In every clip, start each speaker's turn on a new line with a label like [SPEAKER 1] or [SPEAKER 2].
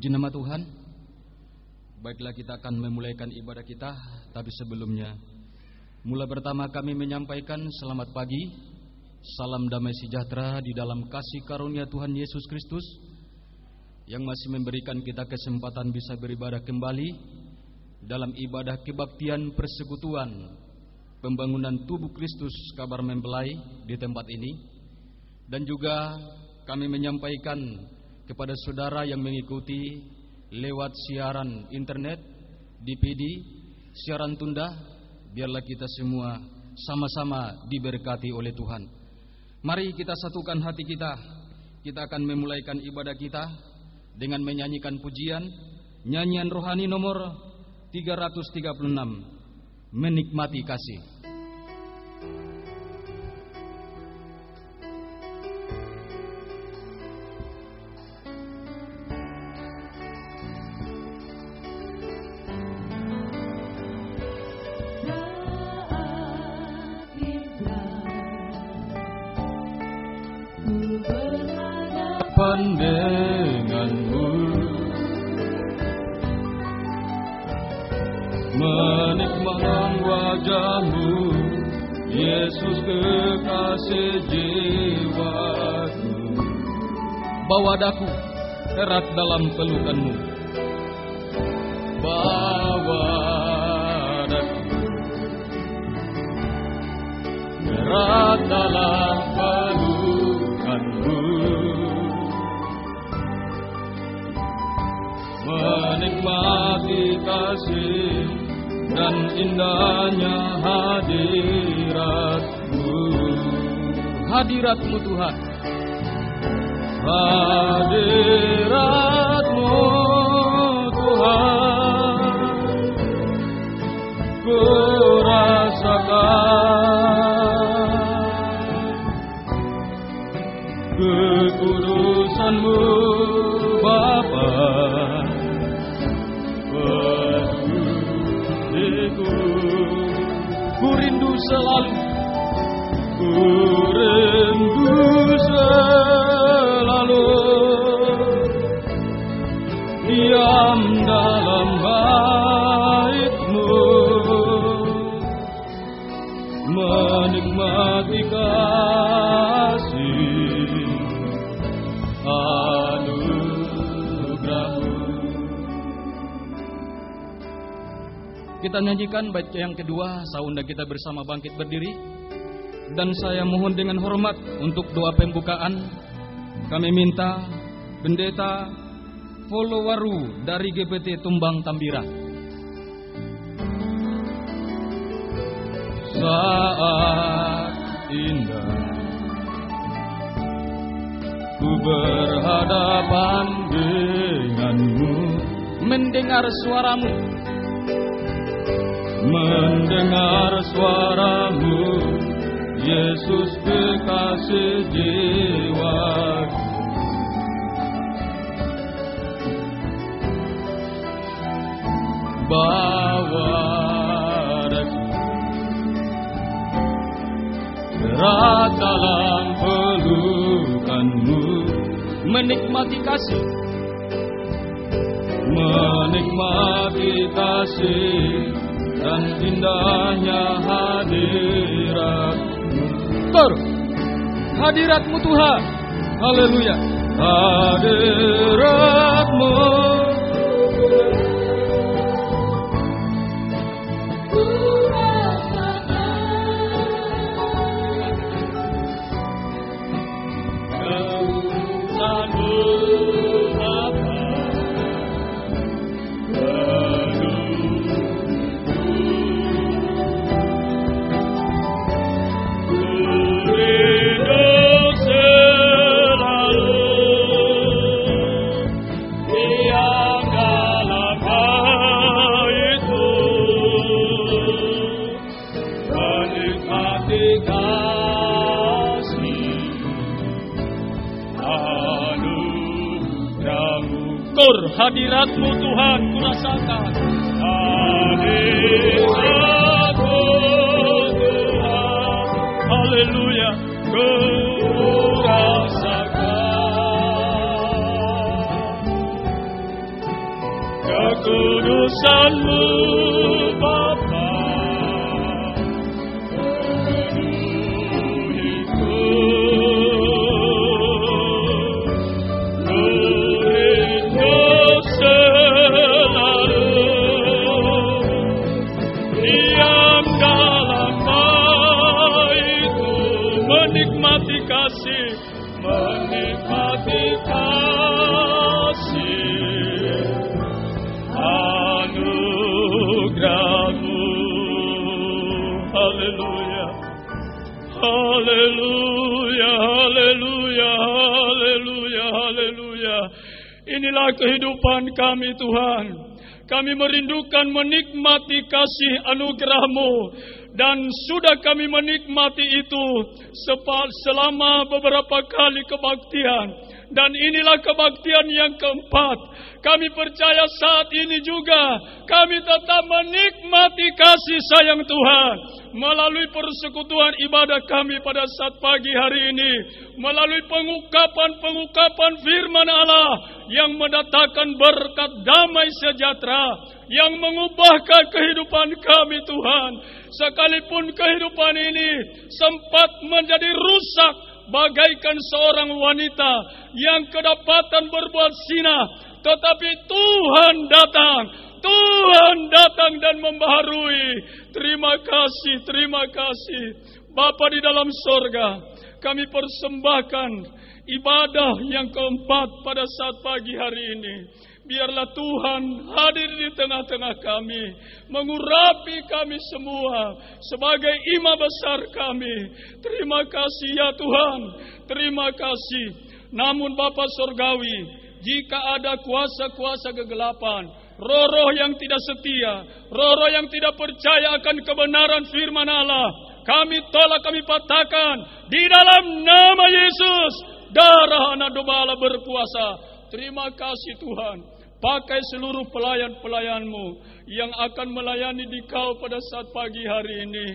[SPEAKER 1] Puji nama Tuhan. Baiklah, kita akan memulaikan ibadah kita. Tapi sebelumnya, mula pertama kami menyampaikan selamat pagi, salam damai sejahtera di dalam kasih karunia Tuhan Yesus Kristus yang masih memberikan kita kesempatan bisa beribadah kembali dalam ibadah kebaktian persekutuan pembangunan tubuh Kristus kabar mempelai di tempat ini. Dan juga kami menyampaikan kepada saudara yang mengikuti lewat siaran internet, DPD, siaran tunda, biarlah kita semua sama-sama diberkati oleh Tuhan. Mari kita satukan hati kita. Kita akan memulaikan ibadah kita dengan menyanyikan pujian, nyanyian rohani nomor 336, Menikmati Kasih.
[SPEAKER 2] Denganmu menikmati wajahmu, Yesus kekasih jiwaku.
[SPEAKER 1] Bawa daku erat dalam pelukanmu,
[SPEAKER 2] bawa daku erat dalam pelukanmu, menikmati kasih dan indahnya hadirat-Mu.
[SPEAKER 1] Hadirat-Mu Tuhan,
[SPEAKER 2] hadirat-Mu Tuhan, ku rasakan kekudusan-Mu Bapa.
[SPEAKER 1] Ku rindu selalu,
[SPEAKER 2] ku rindu selalu diam dalam bait-Mu, menikmati kasih anugerah-Mu.
[SPEAKER 1] Kita nyanyikan bait yang kedua, saunda kita bersama bangkit berdiri. Dan saya mohon dengan hormat untuk doa pembukaan, kami minta Pendeta Folowaru dari GPT Tumbang Tambira.
[SPEAKER 2] Saat indah ku berhadapan denganmu,
[SPEAKER 1] mendengar suaramu,
[SPEAKER 2] mendengar suaramu, Yesus kekasih jiwaku. Bawa daku erat dalam pelukan-Mu,
[SPEAKER 1] menikmati kasih,
[SPEAKER 2] menikmati kasih dan indahnya hadirat-Mu.
[SPEAKER 1] Hadirat-Mu Tuhan, haleluya.
[SPEAKER 2] Hadirat-Mu hadirat-Mu Tuhan ku rasakan. Hadirat-Mu Tuhan, haleluya, ku rasakan kekudusan-Mu Bapa. Menikmati kasih haleluya. Haleluya, haleluya, haleluya, haleluya. Inilah kehidupan kami Tuhan. Kami merindukan menikmati kasih anugerah-Mu. Dan sudah kami menikmati itu selama beberapa kali kebaktian. Dan inilah kebaktian yang keempat. Kami percaya saat ini juga kami tetap menikmati kasih sayang Tuhan melalui persekutuan ibadah kami pada saat pagi hari ini, melalui pengungkapan firman Allah yang mendatangkan berkat damai sejahtera yang mengubahkan kehidupan kami Tuhan. Sekalipun kehidupan ini sempat menjadi rusak bagaikan seorang wanita yang kedapatan berbuat zina, tetapi Tuhan datang dan membaharui. Terima kasih Bapa di dalam sorga. Kami persembahkan ibadah yang keempat pada saat pagi hari ini. Biarlah Tuhan hadir di tengah-tengah kami, mengurapi kami semua sebagai imam besar kami. Terima kasih ya Tuhan, terima kasih. Namun Bapa Surgawi, jika ada kuasa-kuasa kegelapan, roh-roh yang tidak setia, roh-roh yang tidak percaya akan kebenaran firman Allah, kami tolak, kami patahkan di dalam nama Yesus. Darah anak domba Allah berkuasa. Terima kasih Tuhan. Pakai seluruh pelayan-pelayan-Mu yang akan melayani di Kau pada saat pagi hari ini.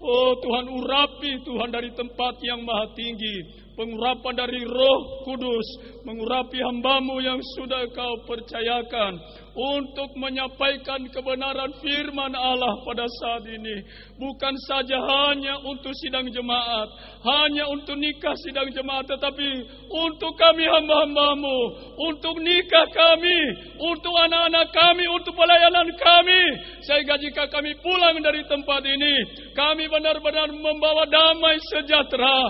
[SPEAKER 2] Oh Tuhan, urapi Tuhan dari tempat yang maha tinggi. Pengurapan dari Roh Kudus, mengurapi hamba-Mu yang sudah Kau percayakan untuk menyampaikan kebenaran firman Allah pada saat ini. Bukan saja hanya untuk sidang jemaat, hanya untuk nikah sidang jemaat, tetapi untuk kami hamba-hamba-Mu, untuk nikah kami, untuk anak-anak kami, untuk pelayanan kami. Sehingga jika kami pulang dari tempat ini, kami benar-benar membawa damai sejahtera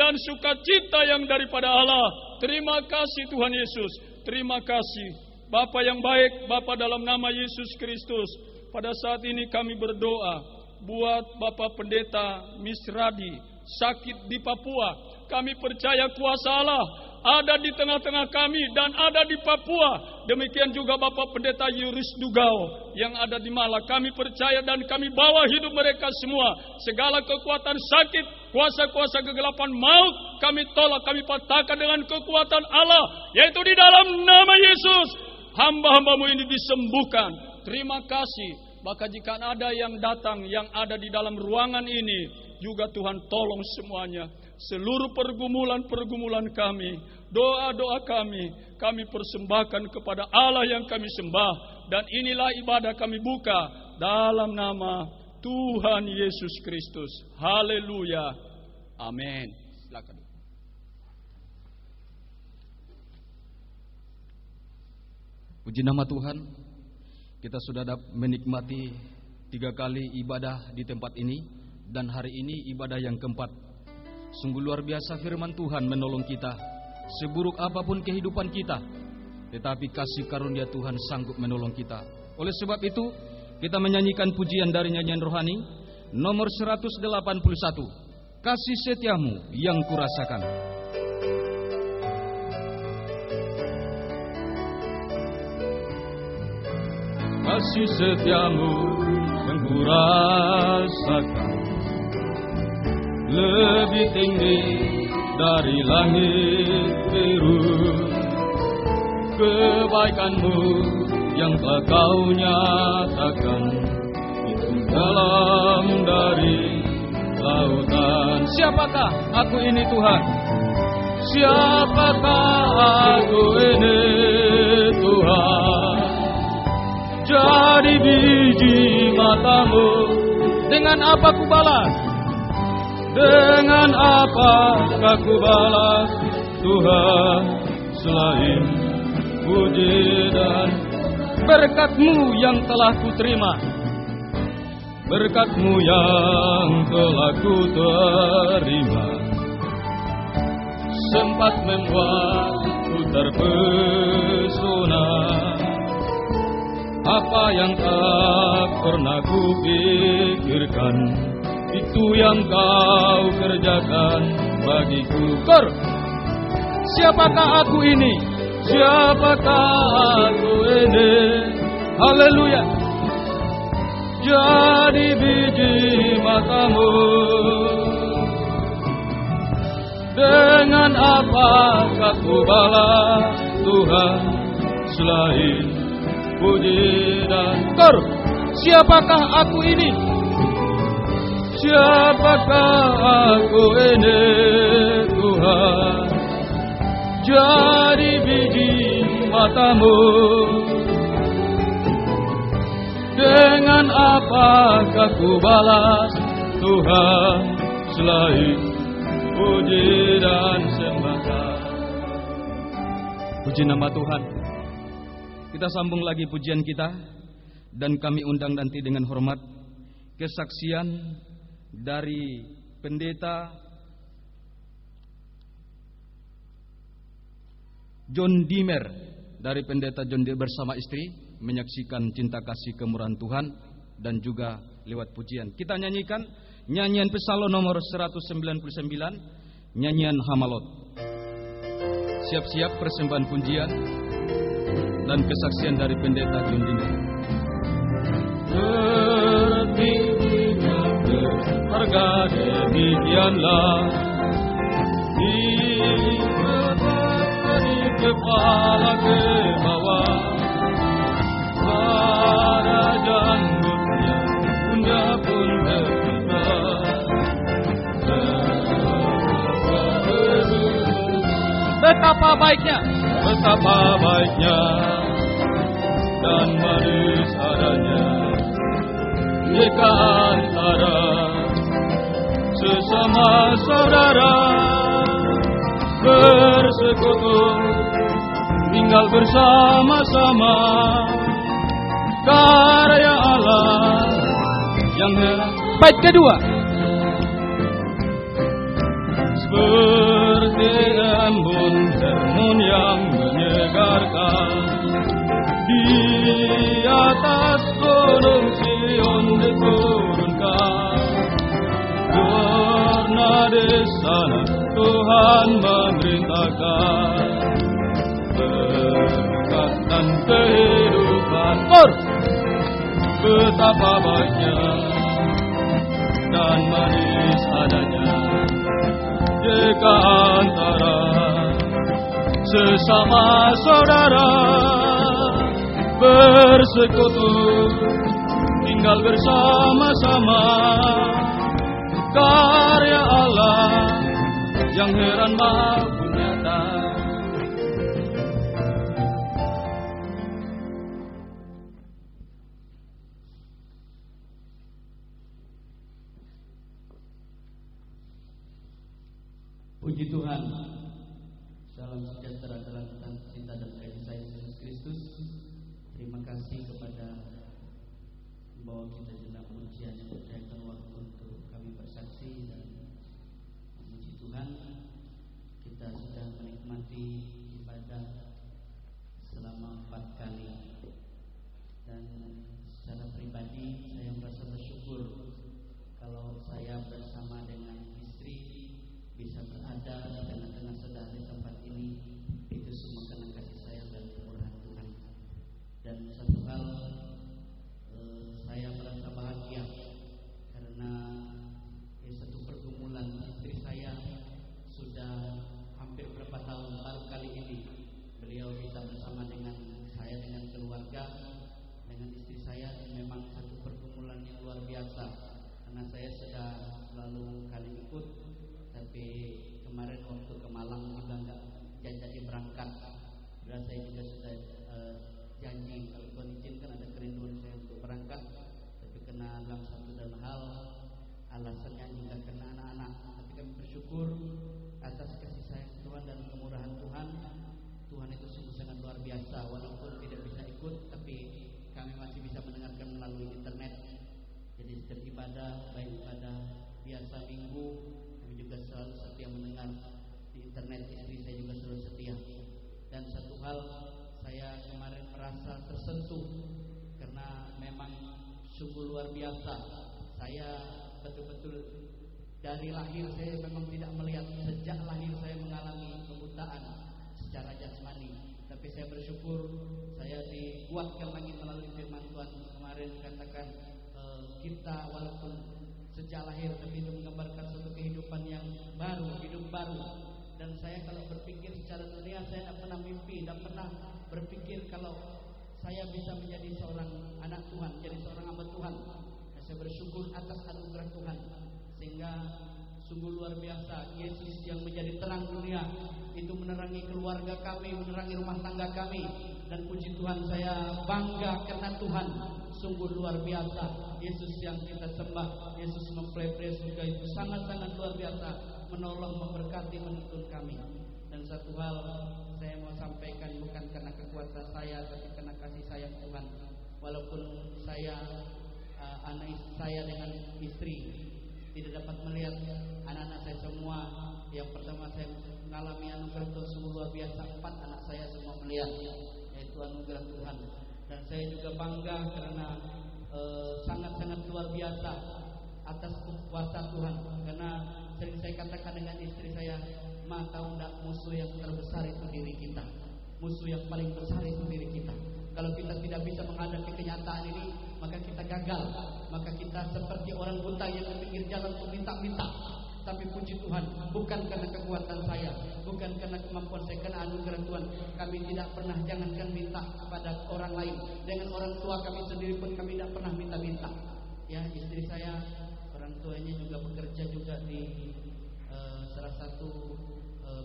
[SPEAKER 2] dan sukacita yang daripada Allah. Terima kasih Tuhan Yesus. Terima kasih Bapa yang baik, Bapa dalam nama Yesus Kristus. Pada saat ini kami berdoa buat Bapak Pendeta Misradi sakit di Papua. Kami percaya kuasa Allah ada di tengah-tengah kami dan ada di Papua. Demikian juga Bapak Pendeta Yuris Dugao yang ada di Malang. Kami percaya dan kami bawa hidup mereka semua. Segala kekuatan sakit, kuasa-kuasa kegelapan maut, kami tolak, kami patahkan dengan kekuatan Allah, yaitu di dalam nama Yesus. Hamba-hamba-Mu ini disembuhkan. Terima kasih. Maka jika ada yang datang, yang ada di dalam ruangan ini, juga Tuhan tolong semuanya. Seluruh pergumulan-pergumulan kami, doa-doa kami persembahkan kepada Allah yang kami sembah. Dan inilah ibadah kami buka dalam nama Tuhan Yesus Kristus. Haleluya. Amin. Silakan.
[SPEAKER 1] Puji nama Tuhan, kita sudah menikmati 3 kali ibadah di tempat ini, dan hari ini ibadah yang keempat. Sungguh luar biasa firman Tuhan menolong kita. Seburuk apapun kehidupan kita, tetapi kasih karunia Tuhan sanggup menolong kita. Oleh sebab itu, kita menyanyikan pujian dari nyanyian rohani nomor 181, Kasih Setiamu yang Kurasakan.
[SPEAKER 2] Kasih setiamu yang kurasakan lebih tinggi dari langit biru. Kebaikan-Mu yang telah Kau nyatakan itu dalam dari lautan.
[SPEAKER 1] Siapakah aku ini Tuhan?
[SPEAKER 2] Siapakah aku ini Tuhan? Jadi biji mata-Mu.
[SPEAKER 1] Dengan apa ku balas?
[SPEAKER 2] Dengan apakah ku balas Tuhan selain puji dan
[SPEAKER 1] berkat-Mu yang telah ku terima.
[SPEAKER 2] Berkat-Mu yang telah ku terima sempat membuatku terpesona. Apa yang tak pernah kupikirkan itu yang kau kerjakan bagiku. Kor, siapakah aku ini? Siapakah aku ini? Haleluya. Jadi biji matamu. Dengan apakah ku balas Tuhan selain puji dan kor? Siapakah aku ini? Siapakah aku ini Tuhan? Jadi biji matamu. Dengan apakah ku balas Tuhan selain puji dan sembah. Puji nama Tuhan. Kita sambung lagi pujian kita, dan kami undang nanti dengan hormat kesaksian dari pendeta John Dimer, dari pendeta John Dimer bersama istri menyaksikan cinta kasih kemurahan Tuhan, dan juga lewat pujian. Kita nyanyikan nyanyian Psalm nomor 199, nyanyian Hamalot. Siap-siap persembahan pujian dan kesaksian dari pendeta John Dimer. Bertingginya berharga demikianlah di kepala ke bawah, pada janggutnya bunda pun tertiba. Betapa baiknya dan manis adanya jika antara sesama saudara bersekutu, tinggal bersama-sama. Karya Allah yang heran. Bait kedua. Seperti embun sermon yang menyegarkan di atas gunung Sion diturunkan. Karena di sana Tuhan memerintahkan berkat dan kehidupan. Betapa baiknya dan manis adanya jika antara sesama saudara bersekutu, tinggal bersama-sama. Karya Allah yang heran maupun nyata.
[SPEAKER 3] Puji Tuhan. Salam sejahtera dalam cinta dan kasih sayang Yesus Kristus. Terima kasih kepada bahwa kita dalam ujian yang berikan waktu untuk kami bersaksi dan memuji Tuhan. Kita sudah menikmati ibadah selama 4 kali, dan secara pribadi saya merasa bersyukur kalau saya bersama dengan istri bisa berada di tengah-tengah saudara di tempat ini. Itu semua karena kasih sayang dan kemurahan Tuhan. Dan satu hal, saya merasa bahagia karena satu pergumulan istri saya sudah hampir berapa tahun, baru kali ini beliau bisa bersama dengan saya, dengan keluarga, dengan istri saya. Memang satu pergumulan yang luar biasa karena saya sudah selalu kali ikut, tapi kemarin waktu ke Malang juga nggak jadi berangkat. Dan saya juga sudah janji kalau Tuhan izinkan ada kerinduan saya untuk berangkat, tapi kena dalam satu dan hal alasannya juga kena anak-anak. Tapi kami bersyukur atas kasih sayang Tuhan dan kemurahan Tuhan. Tuhan itu sungguh sangat luar biasa. Walaupun tidak bisa ikut, tapi kami masih bisa mendengarkan melalui internet. Jadi setiap ibadah, baik ibadah biasa minggu, kami juga selalu setia mendengar di internet. Istri saya juga selalu setia. Dan satu hal, saya kemarin merasa tersentuh karena memang sungguh luar biasa. Saya betul-betul dari lahir saya memang tidak melihat. Sejak lahir saya mengalami kebutaan secara jasmani. Tapi saya bersyukur saya dikuatkan lagi melalui firman Tuhan kemarin katakan kita walaupun sejak lahir tapi itu menggambarkan suatu kehidupan yang baru, hidup baru. Dan saya kalau berpikir secara dunia saya tidak pernah mimpi, tidak pernah berpikir kalau saya bisa menjadi seorang anak Tuhan, jadi seorang hamba Tuhan. Dan saya bersyukur atas anugerah Tuhan sehingga sungguh luar biasa. Yesus yang menjadi terang dunia itu menerangi keluarga kami, menerangi rumah tangga kami. Dan puji Tuhan saya bangga karena Tuhan sungguh luar biasa. Yesus yang kita sembah, Yesus mempelai surga itu sangat-sangat luar biasa, menolong, memberkati, menuntun kami. Dan satu hal saya mau sampaikan bukan karena kekuatan saya, tapi karena kasih sayang Tuhan. Walaupun saya anak saya dengan istri tidak dapat melihat anak-anak saya semua. Yang pertama saya mengalami anugerah Tuhan sungguh luar biasa. 4 anak saya semua melihat, yaitu anugerah Tuhan. Dan saya juga bangga karena sangat-sangat luar biasa atas kuasa Tuhan. Karena sering saya katakan dengan istri saya, "Ma, tahu enggak musuh yang terbesar itu diri kita. Musuh yang paling besar itu diri kita. Kalau kita tidak bisa menghadapi kenyataan ini, maka kita gagal. Maka kita seperti orang buta yang di pinggir jalan untuk minta-minta. Tapi puji Tuhan, bukan karena kekuatan saya, bukan karena kemampuan saya, karena anugerah Tuhan. Kami tidak pernah, jangankan minta kepada orang lain, dengan orang tua kami sendiri pun kami tidak pernah minta-minta. Ya, istri saya, orang tuanya juga bekerja juga di salah satu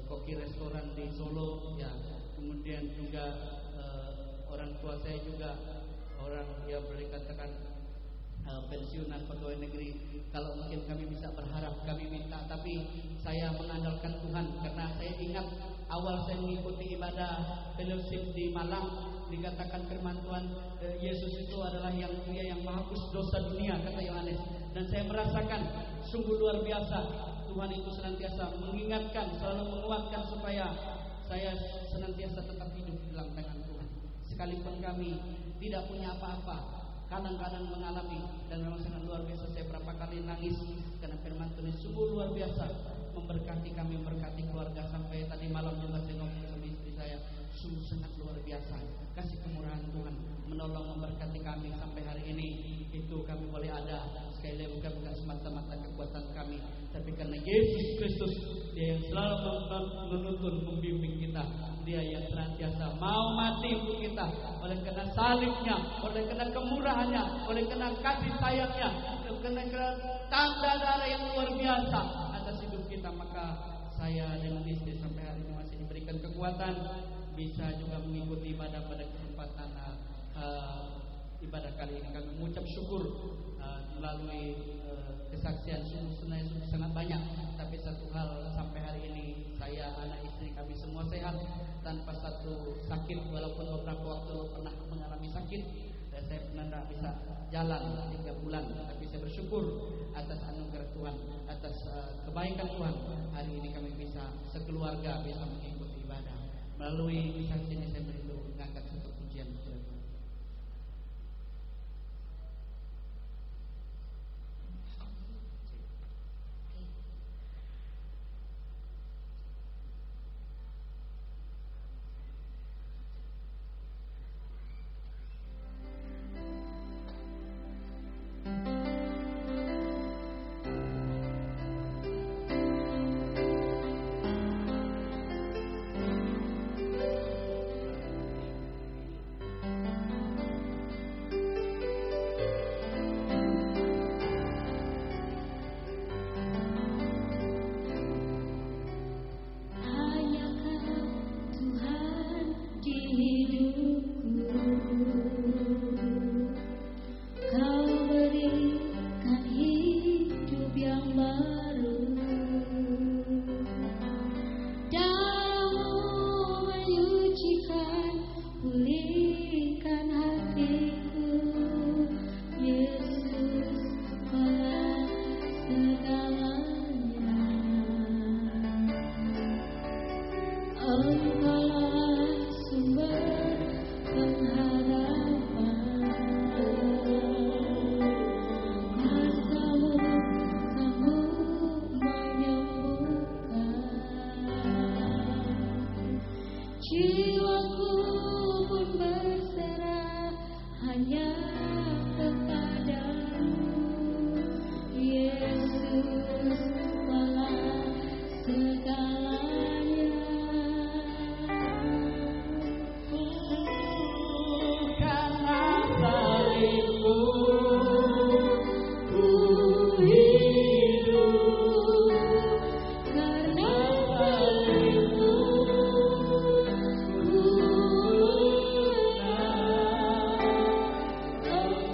[SPEAKER 3] koki restoran di Solo. Ya, kemudian juga orang tua saya juga orang yang boleh katakan pensiunan pegawai negeri. Kalau mungkin kami bisa berharap, kami minta, tapi saya mengandalkan Tuhan. Karena saya ingat awal saya mengikuti ibadah fellowship di Malang, dikatakan firman Tuhan, Yesus itu adalah Dia yang menghapus dosa dunia, kata Yohanes. Dan saya merasakan sungguh luar biasa Tuhan itu senantiasa mengingatkan, selalu menguatkan supaya saya senantiasa tetap hidup di dalam tangan Tuhan. Sekalipun kami tidak punya apa-apa, kadang-kadang mengalami, dan memang sangat luar biasa. Saya berapa kali nangis karena firman Tuhan sungguh luar biasa memberkati kami, memberkati keluarga. Sampai tadi malam juga saya ngomong sama istri saya, sungguh sangat luar biasa kasih kemurahan Tuhan menolong, memberkati kami sampai hari ini. Itu kami boleh ada, sekali lagi bukan semata-mata kekuatan kami, tapi karena Yesus Kristus, Dia yang selalu menuntun, membimbing kita. Dia yang senantiasa mau mati untuk kita, oleh karena salibnya, oleh karena kemurahannya, oleh karena kasih sayangnya, oleh karena tanda darah yang luar biasa atas hidup kita. Maka saya dengan istri sampai hari ini masih diberikan kekuatan, bisa juga mengikuti ibadah pada kesempatan ibadah kali ini. Kami mengucap syukur melalui kesaksian sungguh sangat banyak. Tapi satu hal, sampai hari ini saya, anak istri kami semua sehat tanpa satu sakit. Walaupun beberapa waktu pernah mengalami sakit dan saya pernah tidak bisa jalan 3 bulan, tapi saya bersyukur atas anugerah Tuhan, atas kebaikan Tuhan. Hari ini kami bisa sekeluarga bisa mengikuti ibadah. Melalui kesaksian ini saya berindu mengangkat satu pujian kepada Tuhan.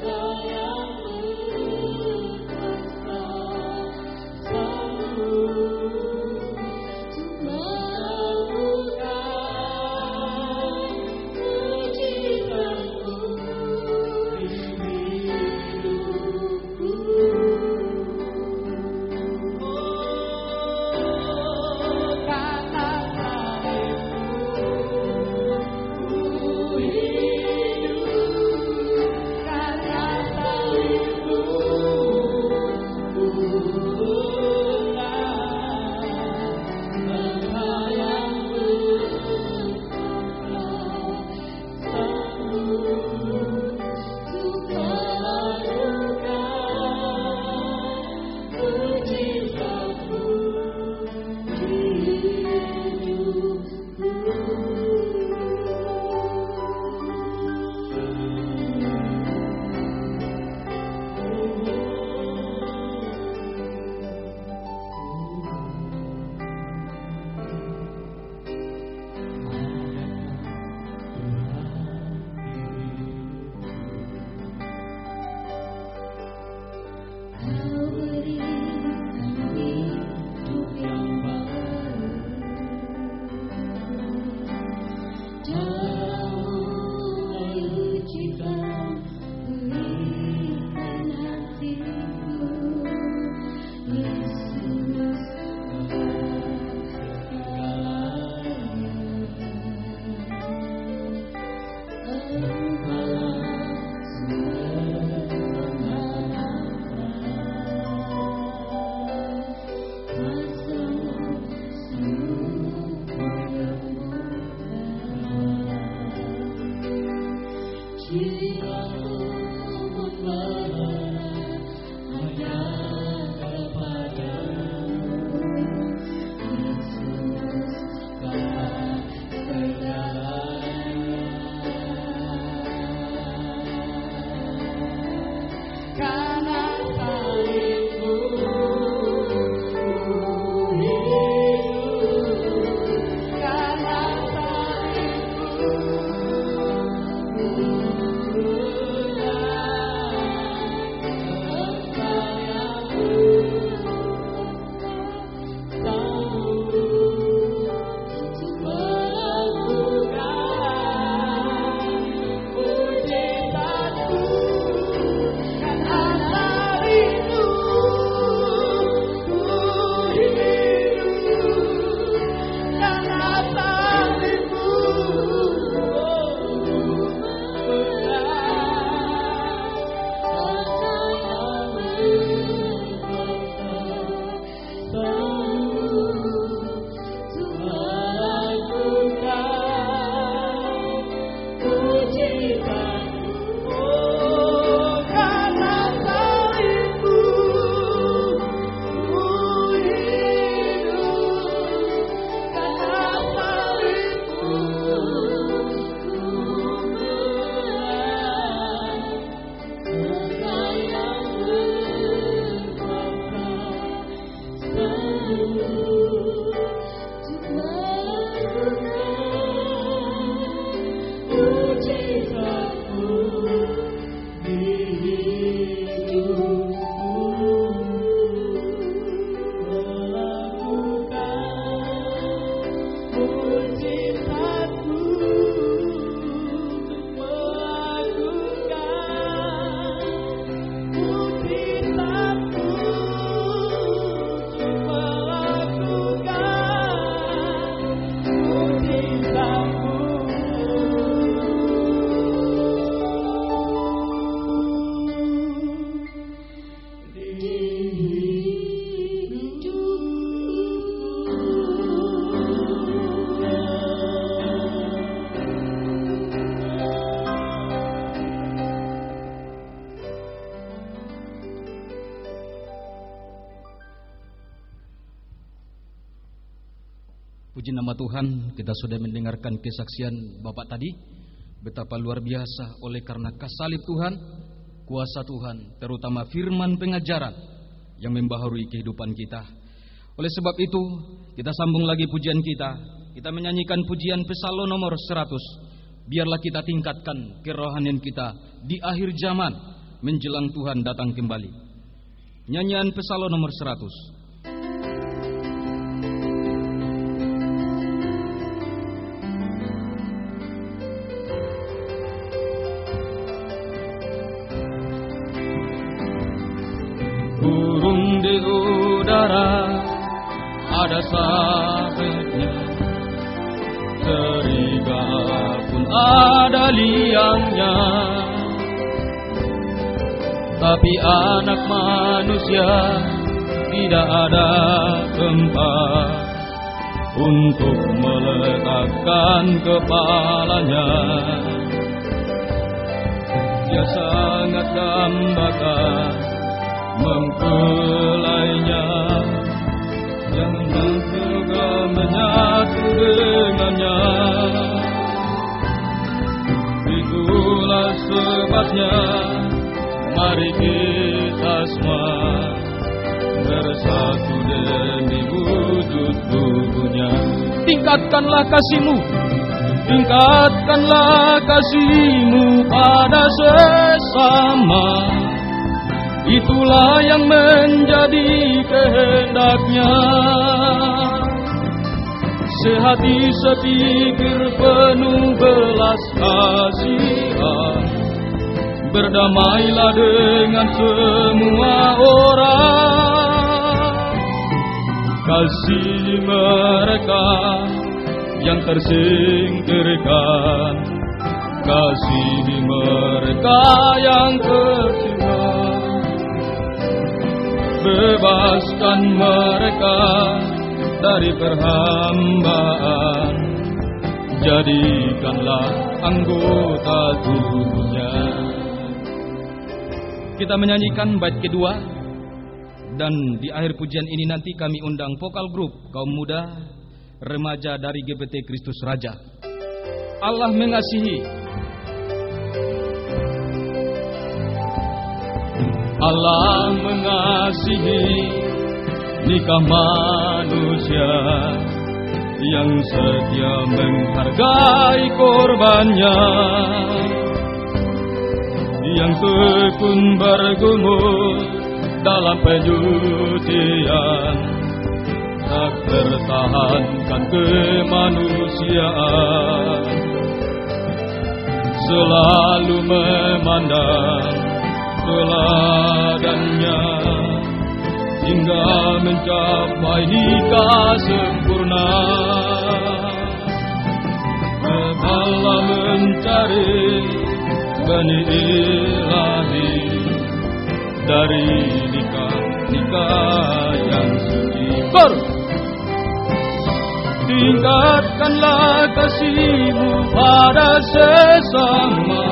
[SPEAKER 4] Karena
[SPEAKER 1] Puji nama Tuhan, kita sudah mendengarkan kesaksian Bapak tadi, betapa luar biasa oleh karena kasalib Tuhan, kuasa Tuhan, terutama firman pengajaran yang membaharui kehidupan kita. Oleh sebab itu, kita sambung lagi pujian kita. Kita menyanyikan pujian Psalm nomor 100. Biarlah kita tingkatkan kerohanian kita di akhir zaman menjelang Tuhan datang kembali. Nyanyian Psalm nomor 100.
[SPEAKER 2] Burung di udara ada sabetnya, serigala pun ada liangnya, tapi anak manusia tidak ada tempat untuk meletakkan kepalanya. Dia sangat dambakan mempelainya, yang juga menyatu dengannya. Itulah sebabnya, mari kita semua bersatu demi wujud tubuhnya.
[SPEAKER 1] Tingkatkanlah kasih-Mu,
[SPEAKER 2] tingkatkanlah kasih-Mu pada sesama. Itulah yang menjadi kehendak-Nya. Sehati sepikir penuh belas kasihan, berdamailah dengan semua orang. Kasihi mereka yang tersingkirkan, kasihi mereka yang tertinggal. Bebaskan mereka dari perhambaan, jadikanlah anggota tubuhnya.
[SPEAKER 1] Kita menyanyikan bait kedua, dan di akhir pujian ini nanti kami undang vokal grup kaum muda remaja dari GBT Kristus Raja. Allah mengasihi.
[SPEAKER 2] Allah mengasihi nikah manusia yang setia menghargai korbannya, yang tekun bergumul dalam penyucian, tak tertahankan kemanusiaan, selalu memandang teladannya hingga mencapai nikah sempurna. Allah mencari benih ilahi dari nikah yang suci. Tingkatkanlah kasih-Mu pada sesama.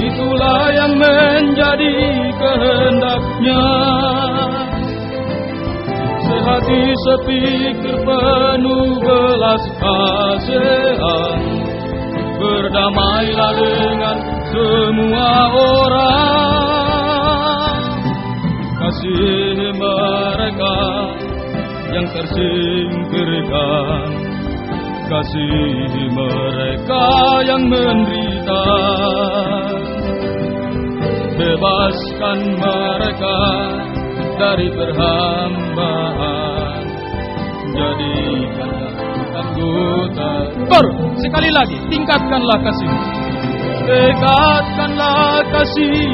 [SPEAKER 2] Itulah yang menjadi kehendak-Nya. Sehati sepikir penuh belas kasihan, berdamailah dengan semua orang. Kasihi mereka yang tersingkirkan, kasihi mereka yang menderita. Bebaskan mereka dari perhambaan, jadikanlah anggota.
[SPEAKER 1] Sekali lagi, tingkatkanlah kasih-Mu.
[SPEAKER 2] Tingkatkanlah kasih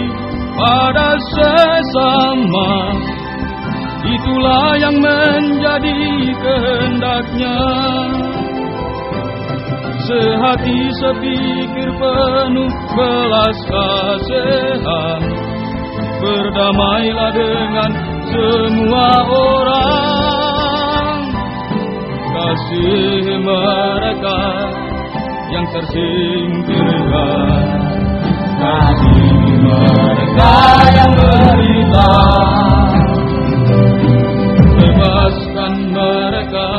[SPEAKER 2] pada sesama. Itulah yang menjadi kehendak-Nya. Sehati sepikir penuh belas kasihan, berdamailah dengan semua orang. Kasihi mereka yang tersingkirkan, kasihi mereka yang menderita. Bebaskan mereka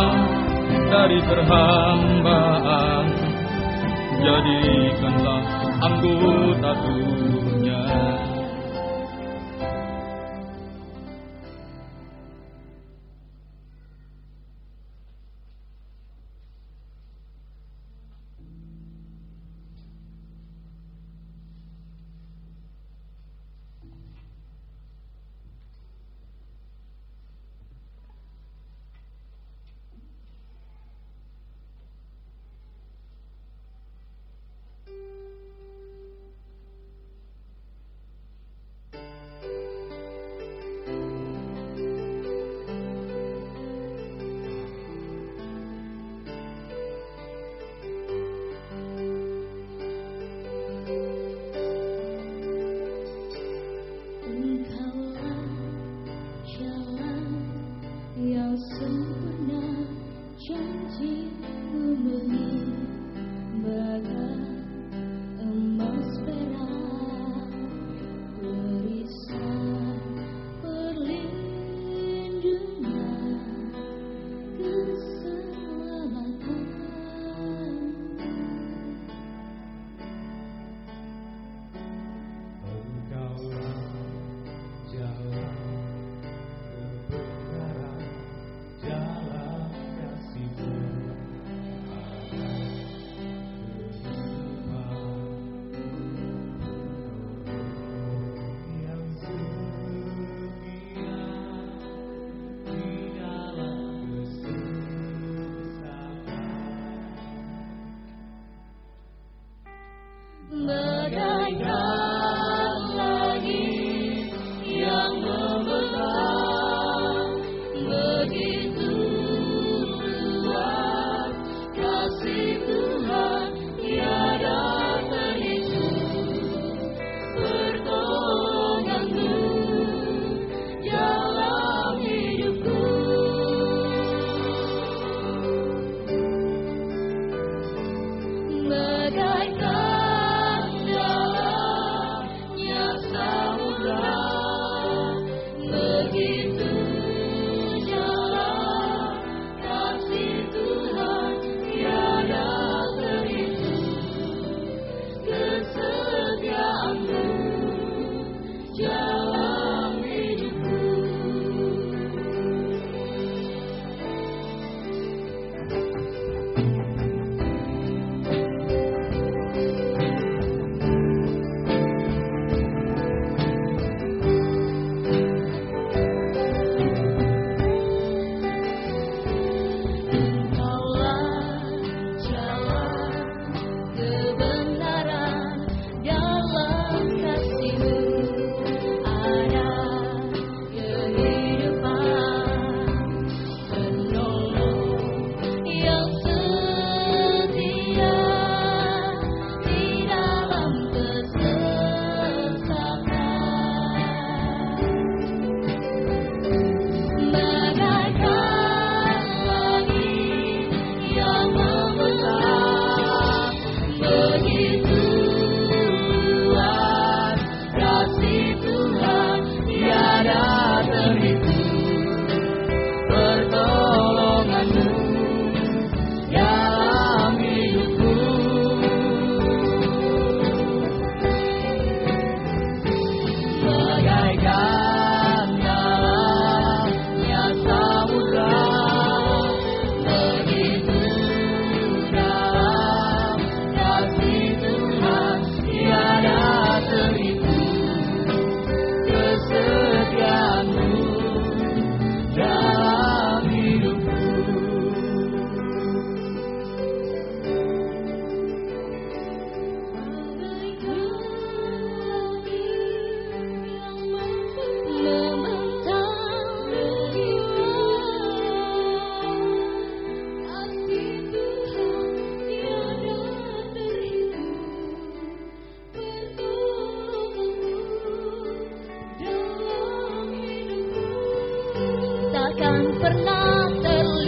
[SPEAKER 4] pernah terlupakan.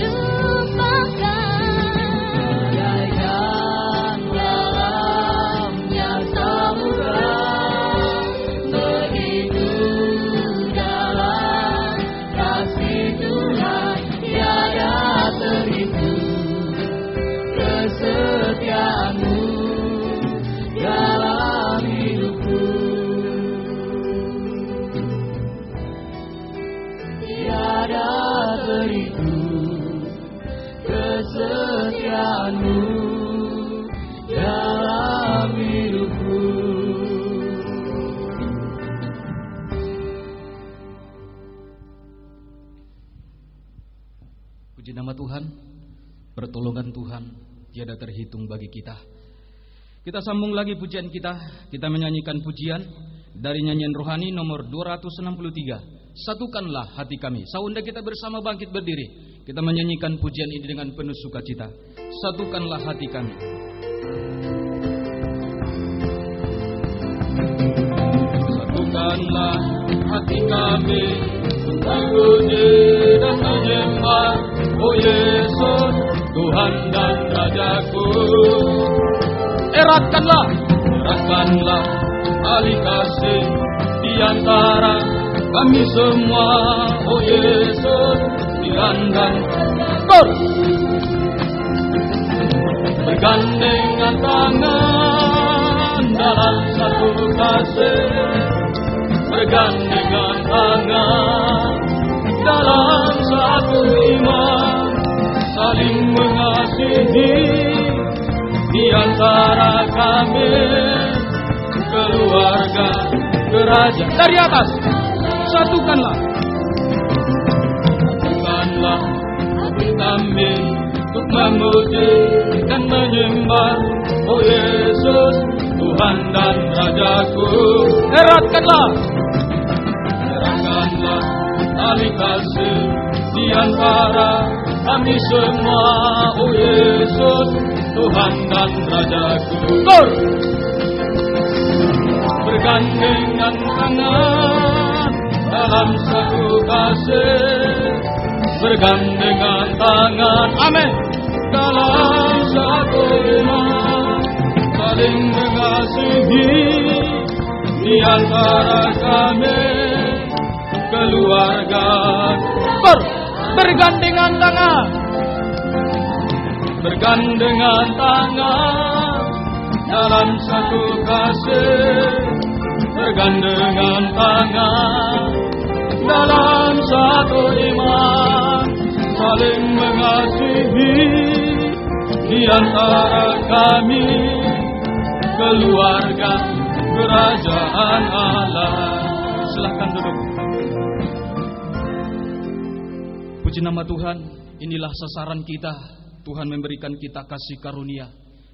[SPEAKER 4] Bagaikan dalamnya samudra, begitu dalam kasih Tuhan tiada terhitung kesetiaan-Mu dalam hidupku. Tiada terhitung kesetiaan-Mu dalam hidupku.
[SPEAKER 1] Puji nama Tuhan, pertolongan Tuhan tiada terhitung bagi kita. Kita sambung lagi pujian kita. Kita menyanyikan pujian dari nyanyian rohani nomor 263. Satukanlah hati kami. Saudara kita bersama bangkit berdiri. Kita menyanyikan pujian ini dengan penuh sukacita. Satukanlah hati kami. Satukanlah hati kami untuk memuji dan menyembah, oh Yesus, Tuhan dan Rajaku. Eratkanlah tali kasih di antara kami semua, oh Yesus, Tuhan dan bergandengan tangan dalam satu kasih, bergandengan tangan dalam satu iman, saling mengasihi di antara kami, keluarga kerajaan. Dari atas, satukanlah hati kami untuk memuji dan menyembah, oh Yesus, Tuhan dan Rajaku. Eratkanlah tali kasih di antara kami semua, oh Yesus, Tuhan dan Rajaku. Bergandengan tangan dalam satu kasih, bergandengan tangan, amin, dalam satu iman, saling mengasihi di antara kami, keluarga. Bergandengan tangan, bergandengan tangan dalam satu kasih, bergandengan tangan dalam satu iman, saling mengasihi di antara kami, keluarga kerajaan Allah. Silahkan duduk. Puji nama Tuhan, inilah sasaran kita. Tuhan memberikan kita kasih karunia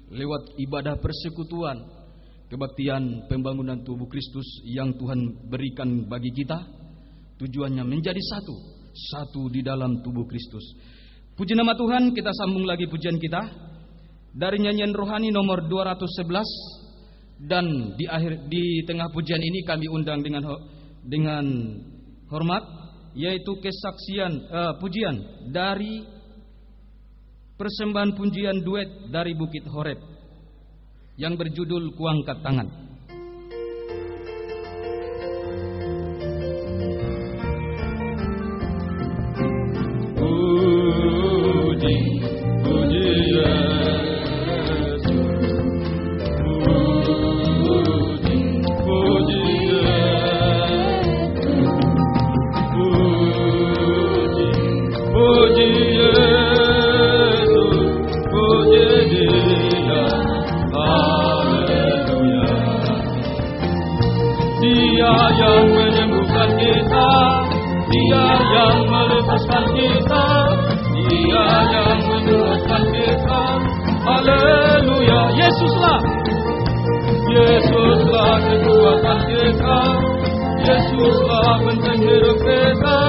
[SPEAKER 1] lewat ibadah persekutuan, kebaktian pembangunan tubuh Kristus yang Tuhan berikan bagi kita. Tujuannya menjadi satu di dalam tubuh Kristus. Puji nama Tuhan, kita sambung lagi pujian kita dari nyanyian rohani nomor 211. Dan di tengah pujian ini kami undang dengan hormat, yaitu kesaksian pujian dari persembahan pujian duet dari Bukit Horeb yang berjudul Kuangkat Tangan.
[SPEAKER 2] Yesuslah kekuatan kita, Yesuslah benteng hidup kita,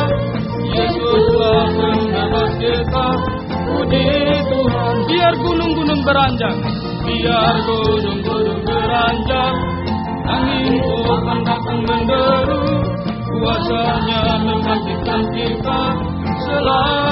[SPEAKER 2] Yesuslah pembebas kita. Puji Tuhan. Biar gunung-gunung beranjak, biar gunung-gunung beranjak, angin topan datang menderu, kuasanya membangkitkan kita selalu.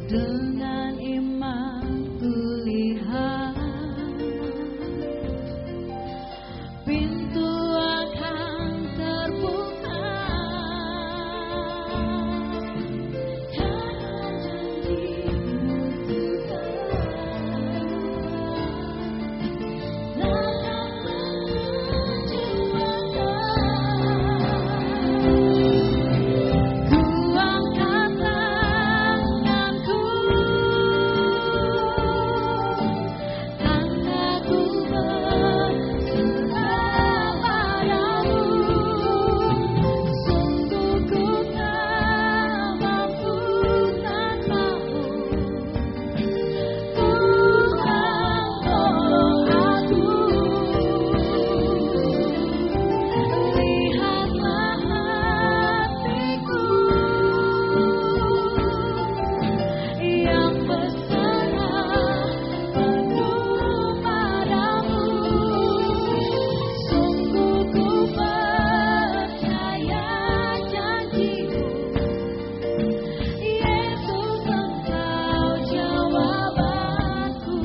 [SPEAKER 5] Dengan iman kulihat pintu akan terbuka, karena janji-Mu Tuhan akan menuju ku angkat tanganku karena ku berserah padamu. Sungguh ku tak mampu tanpamu. Tuhan tolong aku. Lihatlah hatiku yang berserah penuh padamu. Sungguh ku percaya janji-Mu, Yesus Engkau jawabanku.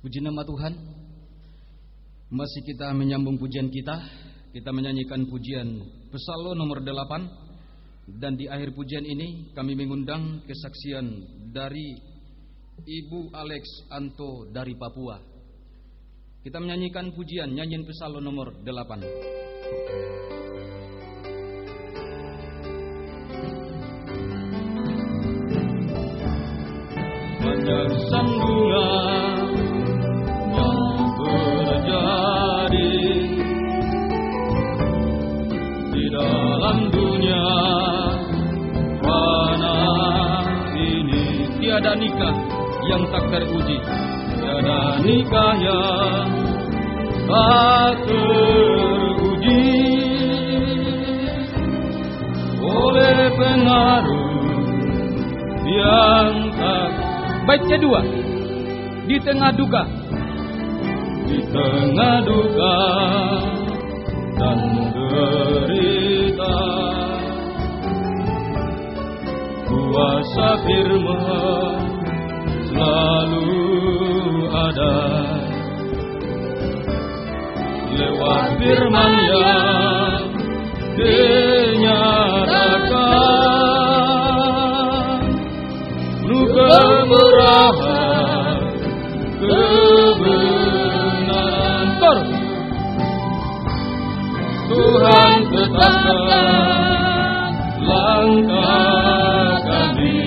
[SPEAKER 1] Puji nama Tuhan. Masih kita menyambung pujian kita. Kita menyanyikan pujian Psalm nomor 8. Dan di akhir pujian ini kami mengundang kesaksian dari Ibu Alex Anto dari Papua. Kita menyanyikan pujian nyanyian Psalm nomor 8.
[SPEAKER 2] Banyak sandungan yang terjadi di dalam dunia fana ini.
[SPEAKER 1] Tiada nikah yang tak teruji,
[SPEAKER 2] Tiada nikah yang tak teruji oleh pengaruh yang tak.
[SPEAKER 1] Bait kedua, di tengah duka.
[SPEAKER 2] Di tengah duka dan derita, kuasa firman selalu ada. Lewat firman yang dinyatakan, penuh kemurahan, kebenaran. Tuhan tetapkan langkah kami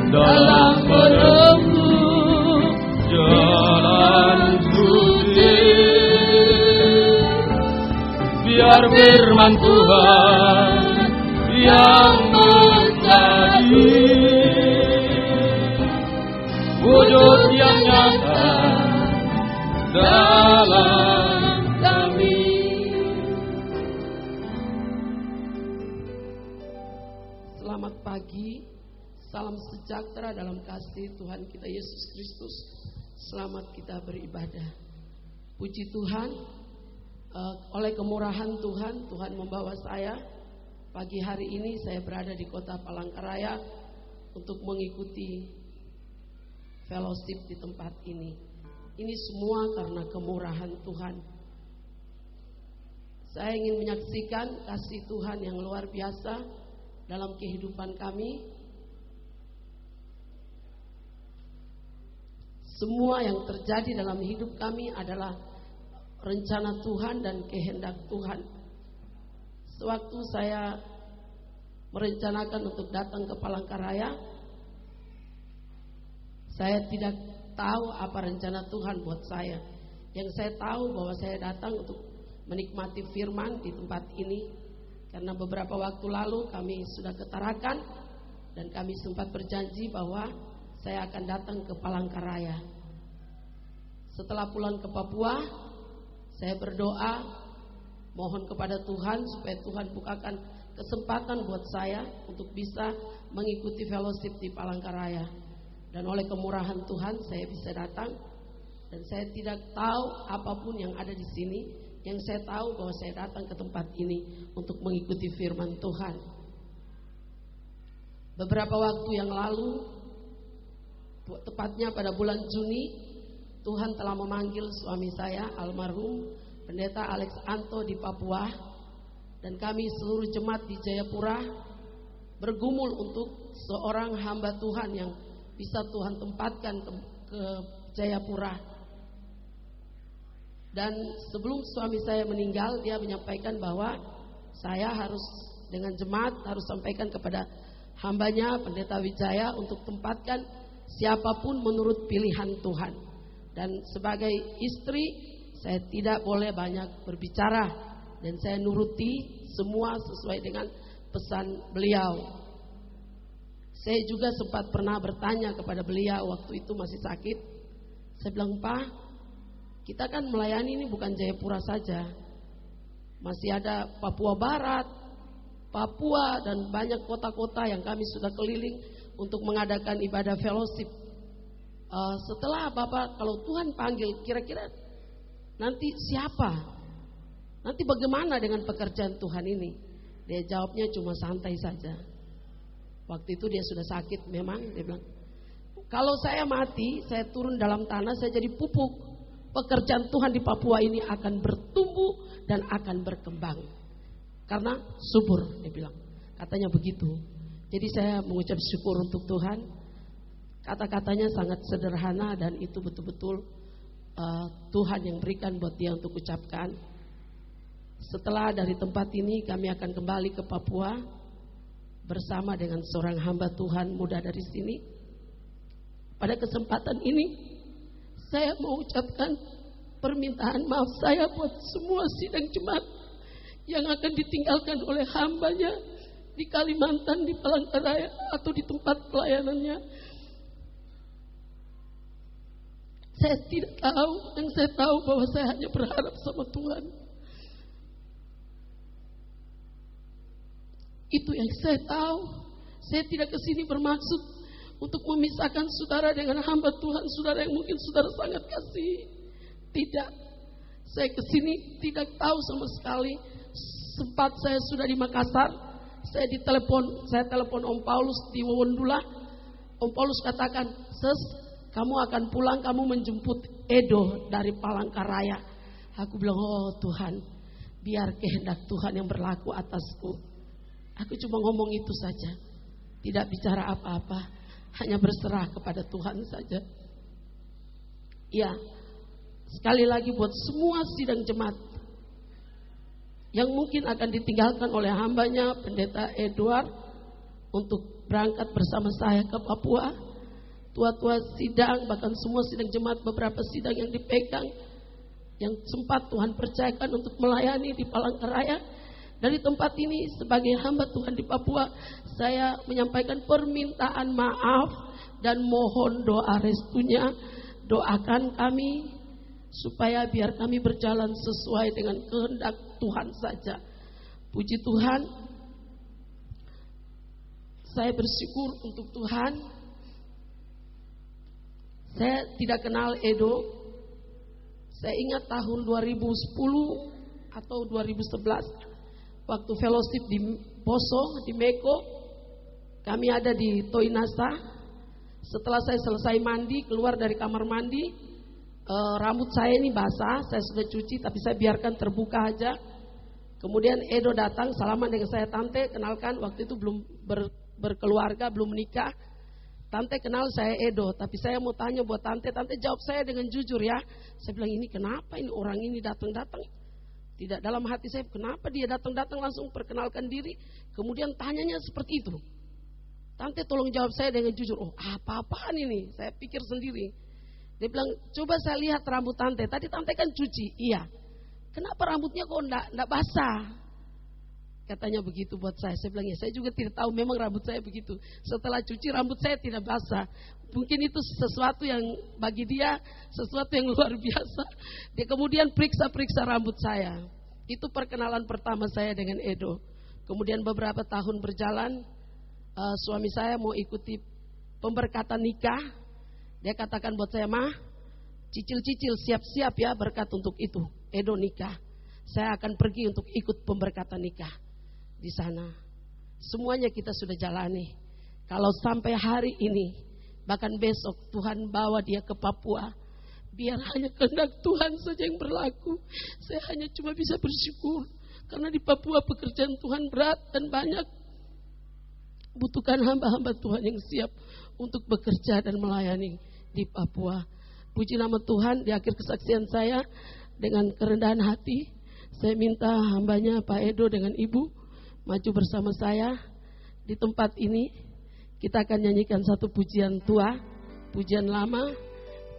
[SPEAKER 2] dalam menempuh jalan suci.
[SPEAKER 1] biar firman Tuhan yang menjadi wujud yang nyata dalam kami.
[SPEAKER 6] Selamat pagi, salam sejahtera dalam kasih Tuhan kita Yesus Kristus. Selamat kita beribadah. Puji Tuhan, oleh kemurahan Tuhan, Tuhan membawa saya. Pagi hari ini saya berada di kota Palangkaraya untuk mengikuti fellowship di tempat ini. Ini semua karena kemurahan Tuhan. Saya ingin menyaksikan kasih Tuhan yang luar biasa dalam kehidupan kami. Semua yang terjadi dalam hidup kami adalah rencana Tuhan dan kehendak Tuhan. Sewaktu saya merencanakan untuk datang ke Palangkaraya, saya tidak tahu apa rencana Tuhan buat saya. Yang saya tahu bahwa saya datang untuk menikmati firman di tempat ini. Karena beberapa waktu lalu kami sudah ke Tarakan dan kami sempat berjanji bahwa saya akan datang ke Palangkaraya. Setelah pulang ke Papua, saya berdoa mohon kepada Tuhan supaya Tuhan bukakan kesempatan buat saya untuk bisa mengikuti fellowship di Palangkaraya. Dan oleh kemurahan Tuhan saya bisa datang. Dan saya tidak tahu apapun yang ada di sini. Yang saya tahu bahwa saya datang ke tempat ini untuk mengikuti firman Tuhan. Beberapa waktu yang lalu, tepatnya pada bulan Juni, Tuhan telah memanggil suami saya, almarhum Pendeta Alex Anto di Papua. Dan kami seluruh jemaat di Jayapura bergumul untuk seorang hamba Tuhan yang bisa Tuhan tempatkan ke Jayapura. Dan sebelum suami saya meninggal, dia menyampaikan bahwa saya harus dengan jemaat harus sampaikan kepada hambanya Pendeta Wijaya untuk tempatkan siapapun menurut pilihan Tuhan. Dan sebagai istri saya tidak boleh banyak berbicara dan saya nuruti semua sesuai dengan pesan beliau. Saya juga sempat pernah bertanya kepada beliau waktu itu masih sakit. Saya bilang, Pak, kita kan melayani ini bukan Jayapura saja. Masih ada Papua Barat, Papua dan banyak kota-kota yang kami sudah keliling untuk mengadakan ibadah fellowship. Setelah Bapak, kalau Tuhan panggil, kira-kira nanti siapa? Nanti bagaimana dengan pekerjaan Tuhan ini? Dia jawabnya cuma santai saja. Waktu itu dia sudah sakit memang. Dia bilang, kalau saya mati, saya turun dalam tanah, saya jadi pupuk. Pekerjaan Tuhan di Papua ini akan bertumbuh dan akan berkembang. Karena subur, dia bilang. Katanya begitu. Jadi saya mengucap syukur untuk Tuhan. Kata-katanya sangat sederhana dan itu betul-betul Tuhan yang berikan buat dia untuk ucapkan. Setelah dari tempat ini kami akan kembali ke Papua bersama dengan seorang hamba Tuhan muda dari sini. Pada kesempatan ini saya mau ucapkan permintaan maaf saya buat semua sidang jemaat yang akan ditinggalkan oleh hambanya di Kalimantan, di Palangkaraya atau di tempat pelayanannya. Saya tidak tahu, yang saya tahu bahwa saya hanya berharap sama Tuhan. Itu yang saya tahu. Saya tidak kesini bermaksud untuk memisahkan saudara dengan hamba Tuhan, saudara yang mungkin saudara sangat kasih. Tidak. Saya kesini tidak tahu sama sekali. Sempat saya sudah di Makassar, saya telepon Om Paulus di Wawendula. Om Paulus katakan, kamu akan pulang, kamu menjemput Edo dari Palangkaraya. Aku bilang, oh Tuhan, biar kehendak Tuhan yang berlaku atasku. Aku cuma ngomong itu saja, tidak bicara apa-apa, hanya berserah kepada Tuhan saja. Ya, sekali lagi buat semua sidang jemaat yang mungkin akan ditinggalkan oleh hambanya Pendeta Edward untuk berangkat bersama saya ke Papua. Tua-tua sidang, bahkan semua sidang jemaat, beberapa sidang yang dipegang, yang sempat Tuhan percayakan untuk melayani di Palangkaraya. Dari tempat ini sebagai hamba Tuhan di Papua, saya menyampaikan permintaan maaf dan mohon doa restunya. Doakan kami supaya biar kami berjalan sesuai dengan kehendak Tuhan saja. Puji Tuhan, saya bersyukur untuk Tuhan. Saya tidak kenal Edo. Saya ingat tahun 2010 atau 2011 waktu fellowship di Poso, di Meko, kami ada di Toinasa. Setelah saya selesai mandi, keluar dari kamar mandi, rambut saya ini basah, saya sudah cuci tapi saya biarkan terbuka aja. Kemudian Edo datang, salaman dengan saya, tante, kenalkan, waktu itu belum berkeluarga, belum menikah. Tante kenal saya Edo, tapi saya mau tanya buat tante jawab saya dengan jujur ya. Saya bilang, ini kenapa ini orang ini datang-datang? Tidak, dalam hati saya, kenapa dia datang-datang langsung perkenalkan diri, kemudian tanyanya seperti itu. Tante tolong jawab saya dengan jujur. Oh, apa-apaan ini? Saya pikir sendiri. Dia bilang, coba saya lihat rambut tante. Tadi tante kan cuci. Iya. Kenapa rambutnya kok enggak basah? Katanya begitu buat saya. Saya bilang, ya saya juga tidak tahu, memang rambut saya begitu. Setelah cuci rambut saya tidak basah. Mungkin itu sesuatu yang bagi dia sesuatu yang luar biasa. Dia kemudian periksa rambut saya. Itu perkenalan pertama saya dengan Edo. Kemudian beberapa tahun berjalan, suami saya mau ikuti pemberkatan nikah. Dia katakan buat saya, mah, cicil-cicil siap-siap ya berkat untuk itu. Edo nikah. Saya akan pergi untuk ikut pemberkatan nikah di sana. Semuanya kita sudah jalani. Kalau sampai hari ini, bahkan besok Tuhan bawa dia ke Papua, biar hanya kehendak Tuhan saja yang berlaku. Saya hanya cuma bisa bersyukur. Karena di Papua pekerjaan Tuhan berat dan banyak. Butuhkan hamba-hamba Tuhan yang siap untuk bekerja dan melayani di Papua. Puji nama Tuhan, di akhir kesaksian saya, dengan kerendahan hati, saya minta hambanya Pak Edo dengan Ibu maju bersama saya di tempat ini. Kita akan nyanyikan satu pujian tua, pujian lama,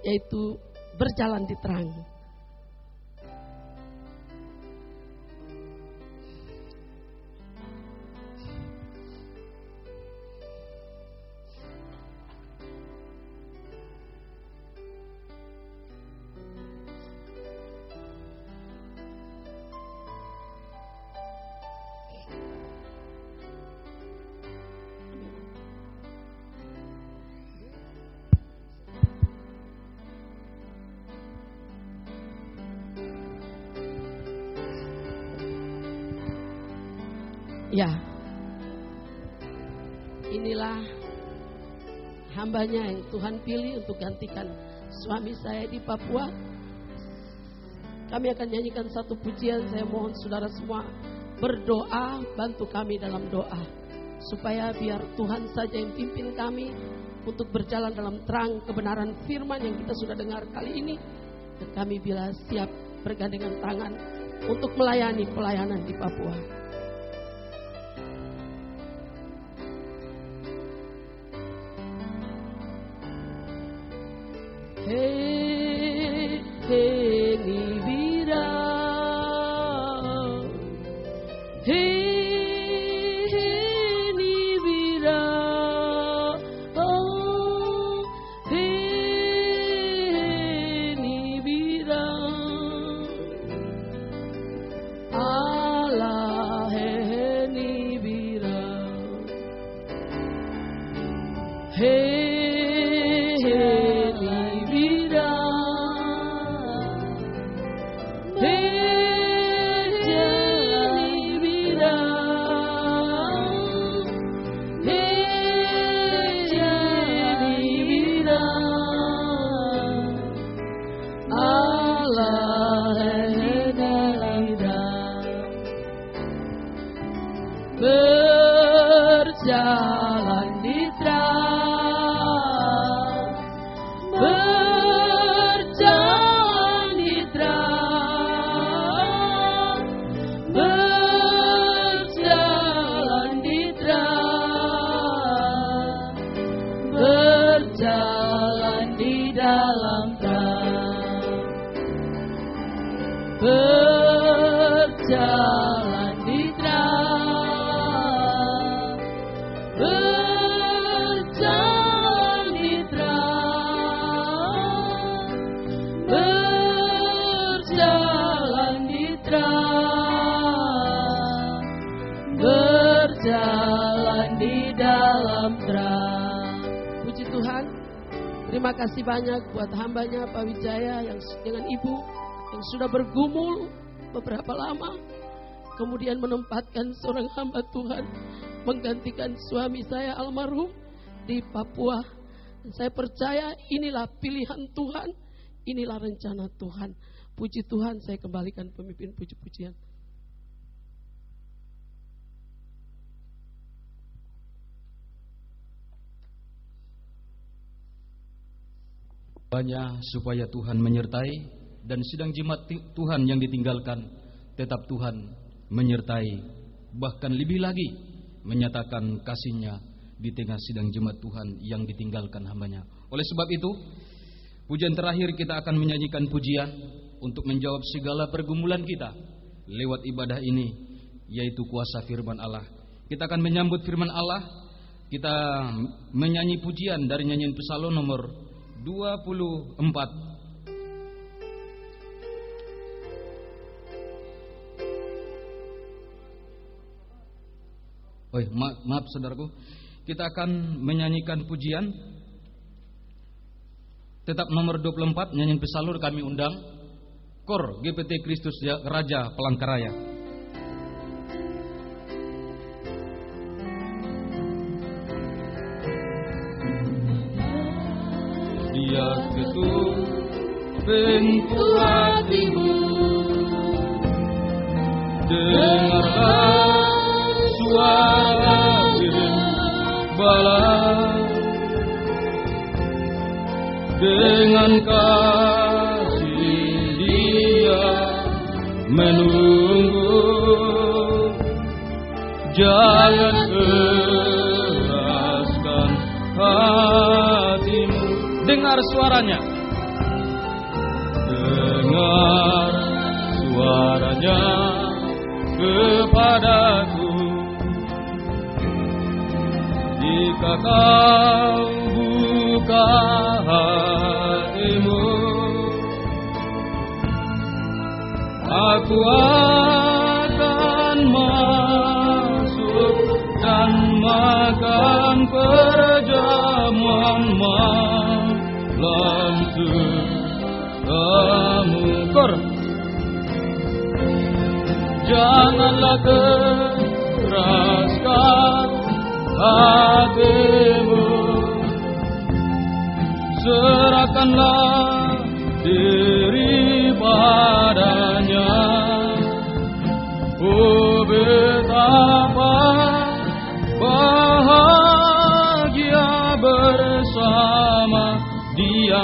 [SPEAKER 6] yaitu Berjalan di Terang. Ya, inilah hambanya yang Tuhan pilih untuk gantikan suami saya di Papua. Kami akan nyanyikan satu pujian. Saya mohon saudara semua berdoa, bantu kami dalam doa, supaya biar Tuhan saja yang pimpin kami untuk berjalan dalam terang kebenaran firman yang kita sudah dengar kali ini. Dan kami bila siap bergandengan tangan untuk melayani pelayanan di Papua. Hey, hey, ni vira. Hey, hey, ni vira. Oh, hey, ni vira. Allah, hey, ni vira. Hey. Berjalan di terang, berjalan di terang, berjalan di terang, berjalan di dalam terang. berjalan di terang, berjalan di terang, berjalan di terang, berjalan di dalam terang. Puji Tuhan. Terima kasih banyak buat hambanya Pak Wijaya yang dengan Ibu yang sudah bergumul beberapa lama, kemudian menempatkan seorang hamba Tuhan menggantikan suami saya almarhum di Papua. Dan saya percaya inilah pilihan Tuhan, inilah rencana Tuhan. Puji Tuhan, saya kembalikan pemimpin puji-pujian.
[SPEAKER 1] Banyak supaya Tuhan menyertai, dan sidang jemaat Tuhan yang ditinggalkan tetap Tuhan menyertai, bahkan lebih lagi menyatakan kasih-Nya di tengah sidang jemaat Tuhan yang ditinggalkan hambanya. Oleh sebab itu, pujian terakhir kita akan menyanyikan pujian untuk menjawab segala pergumulan kita lewat ibadah ini, yaitu kuasa firman Allah. Kita akan menyambut firman Allah. Kita menyanyi pujian dari nyanyian Psalm nomor 24. Maaf saudaraku, kita akan menyanyikan pujian tetap nomor 24, nyanyian pesalur. Kami undang KOR GPT Kristus Raja Palangkaraya. Dia ketuk pintu hatimu, dengarlah suara gembala, dengan kasih Dia menunggu. Jangan keraskan hatimu. Dengar suaranya, dengar suaranya kepadaku. Jika kau buka hatimu, aku akan masuk dan makan perjamuan malam sutamu. KOR. Janganlah keraskan hatimu, serahkanlah diri padanya. Oh, betapa bahagia bersama Dia,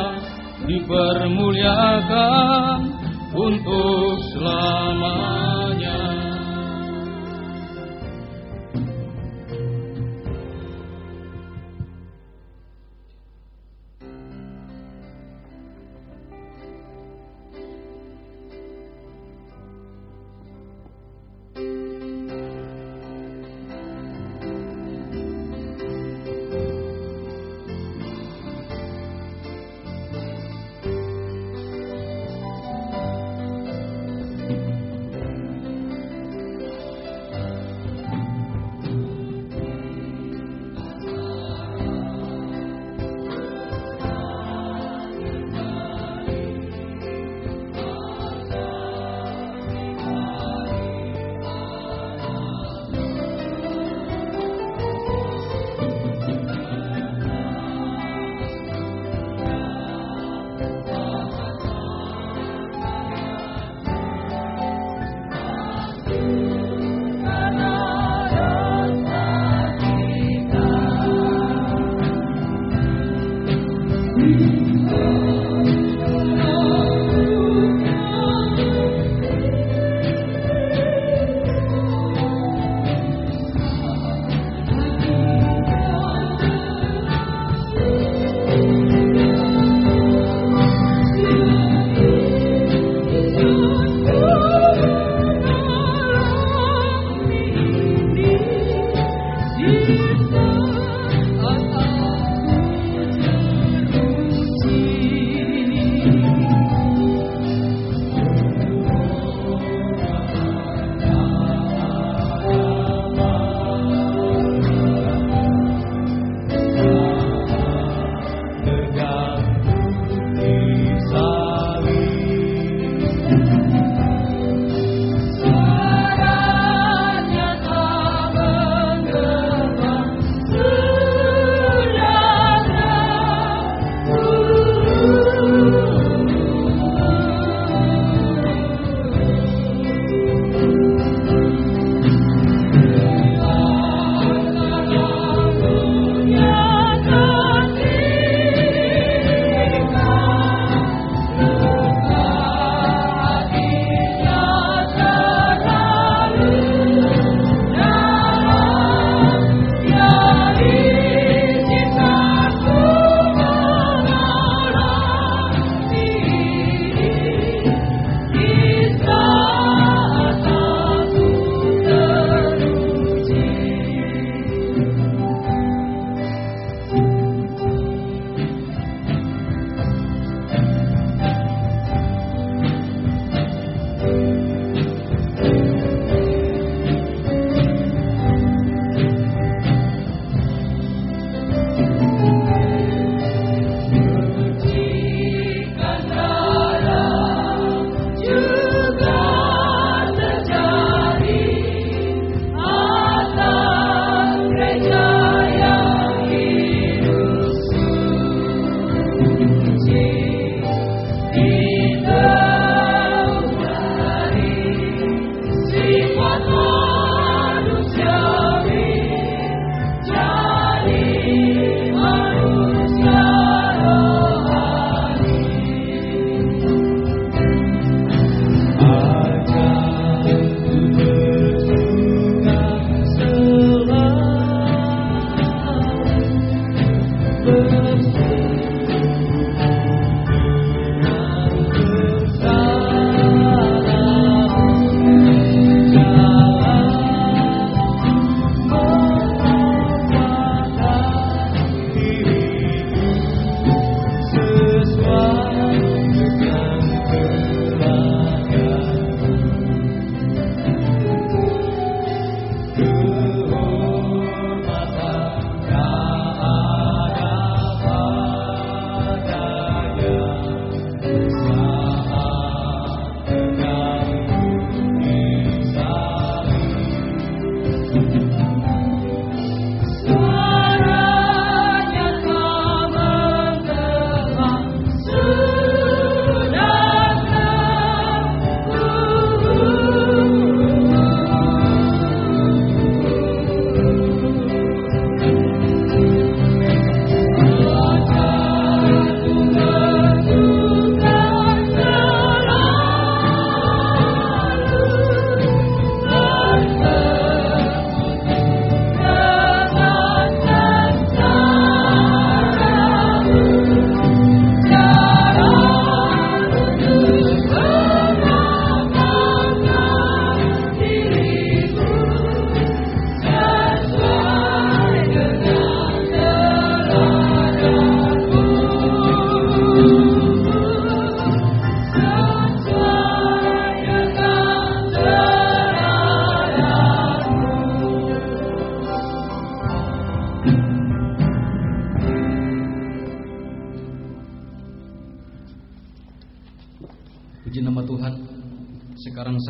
[SPEAKER 1] dipermuliakan untuk selamanya.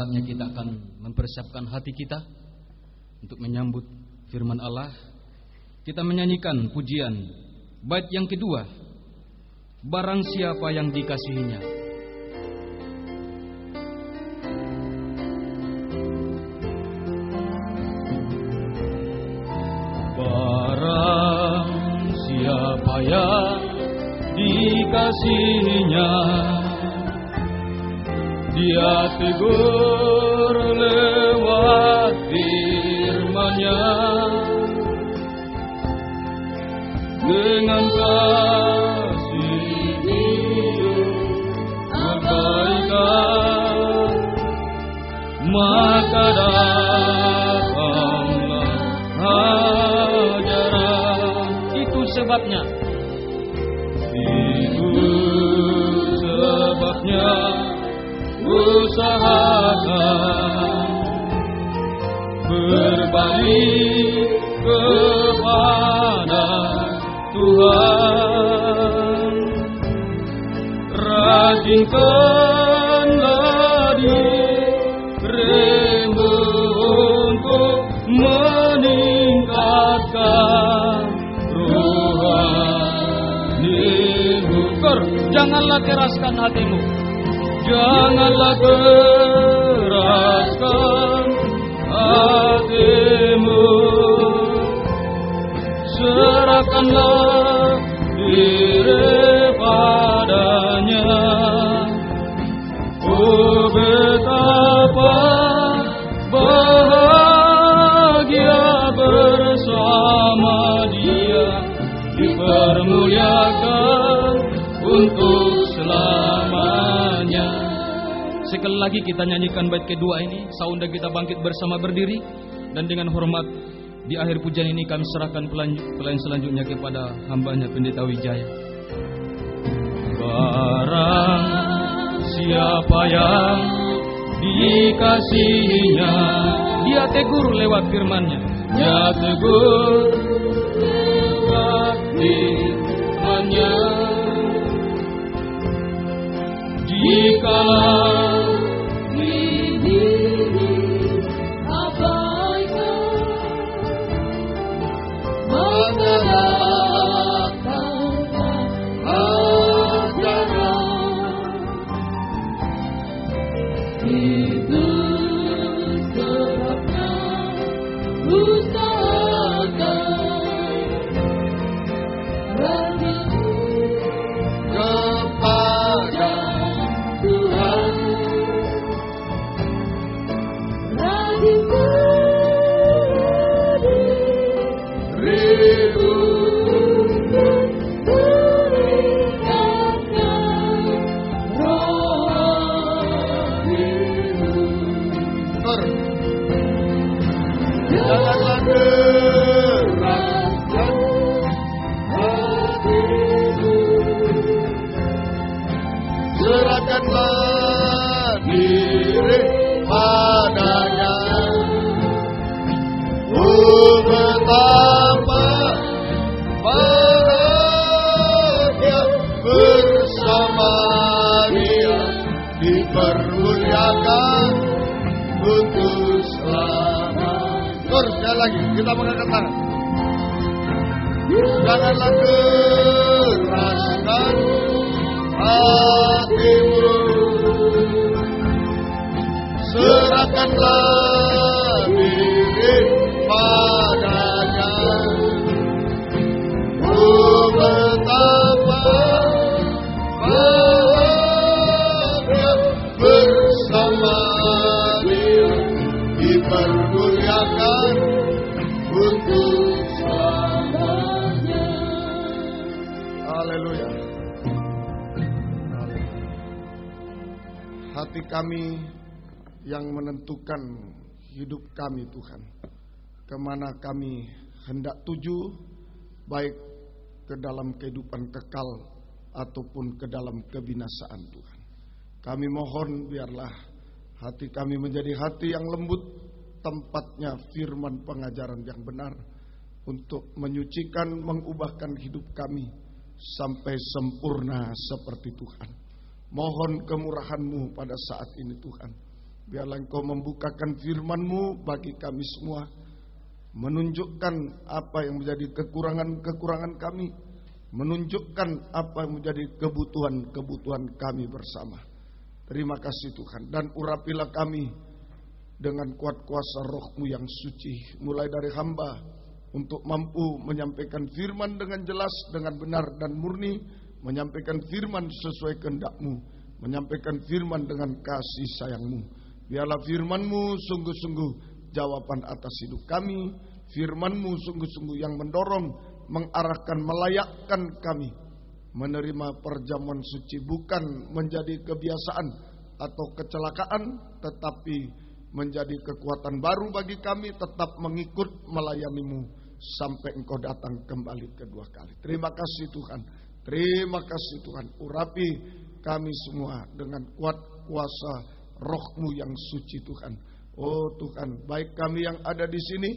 [SPEAKER 1] saatnya kita akan mempersiapkan hati kita untuk menyambut firman Allah. Kita menyanyikan pujian bait yang kedua, barang siapa yang dikasihinya.
[SPEAKER 2] Barang siapa yang dikasihinya, Dia tegur lewat firman-Nya. Dengan kasih Dia abaikan, maka datanglah ajaran.
[SPEAKER 1] Itu sebabnya.
[SPEAKER 2] Itu sebabnya usahakan berbalik kepada Tuhan. Rajinkanlah dirimu untuk meningkatkan rohanimu.
[SPEAKER 1] Janganlah keraskan hatimu.
[SPEAKER 2] Janganlah keraskan hatimu. Serahkanlah diri padanya. Oh, betapa bahagia bersama Dia, dipermuliakan untuk selamanya.
[SPEAKER 1] Sekali lagi kita nyanyikan bait kedua ini. Saudara kita bangkit bersama berdiri. Dan dengan hormat di akhir pujian ini kami serahkan pelayan selanjutnya kepada hamba-Nya Pendeta Wijaya.
[SPEAKER 2] Barang siapa yang dikasihinya,
[SPEAKER 1] Dia tegur lewat firman-Nya.
[SPEAKER 2] Dia tegur lewat firman-Nya. Jikalau
[SPEAKER 7] kita mengangkat tangan. Janganlah keraskan hatimu. Serahkanlah diri padanya. Oh, betapa bahagia bersama Dia, dipermuliakan untuk selamanya. Haleluya. Hati kami yang menentukan hidup kami, Tuhan. Kemana kami hendak tuju, baik ke dalam kehidupan kekal ataupun ke dalam kebinasaan, Tuhan. Kami mohon biarlah hati kami menjadi hati yang lembut, tempatnya firman pengajaran yang benar untuk menyucikan, mengubahkan hidup kami sampai sempurna seperti Tuhan. Mohon kemurahan-Mu pada saat ini, Tuhan. Biarlah Engkau membukakan firman-Mu bagi kami semua, menunjukkan apa yang menjadi kekurangan-kekurangan kami, menunjukkan apa yang menjadi kebutuhan-kebutuhan kami bersama. Terima kasih Tuhan, dan urapilah kami dengan kuat kuasa Roh-Mu yang suci, mulai dari hamba untuk mampu menyampaikan firman dengan jelas, dengan benar dan murni, menyampaikan firman sesuai kehendak-Mu, menyampaikan firman dengan kasih sayang-Mu. Biarlah firman-Mu sungguh-sungguh jawaban atas hidup kami, firman-Mu sungguh-sungguh yang mendorong, mengarahkan, melayakkan kami menerima perjamuan suci, bukan menjadi kebiasaan atau kecelakaan, tetapi menjadi kekuatan baru bagi kami tetap mengikut melayani-Mu sampai Engkau datang kembali kedua kali. Terima kasih Tuhan, terima kasih Tuhan. Urapi kami semua dengan kuat kuasa Roh-Mu yang suci Tuhan. Oh Tuhan, baik kami yang ada di sini,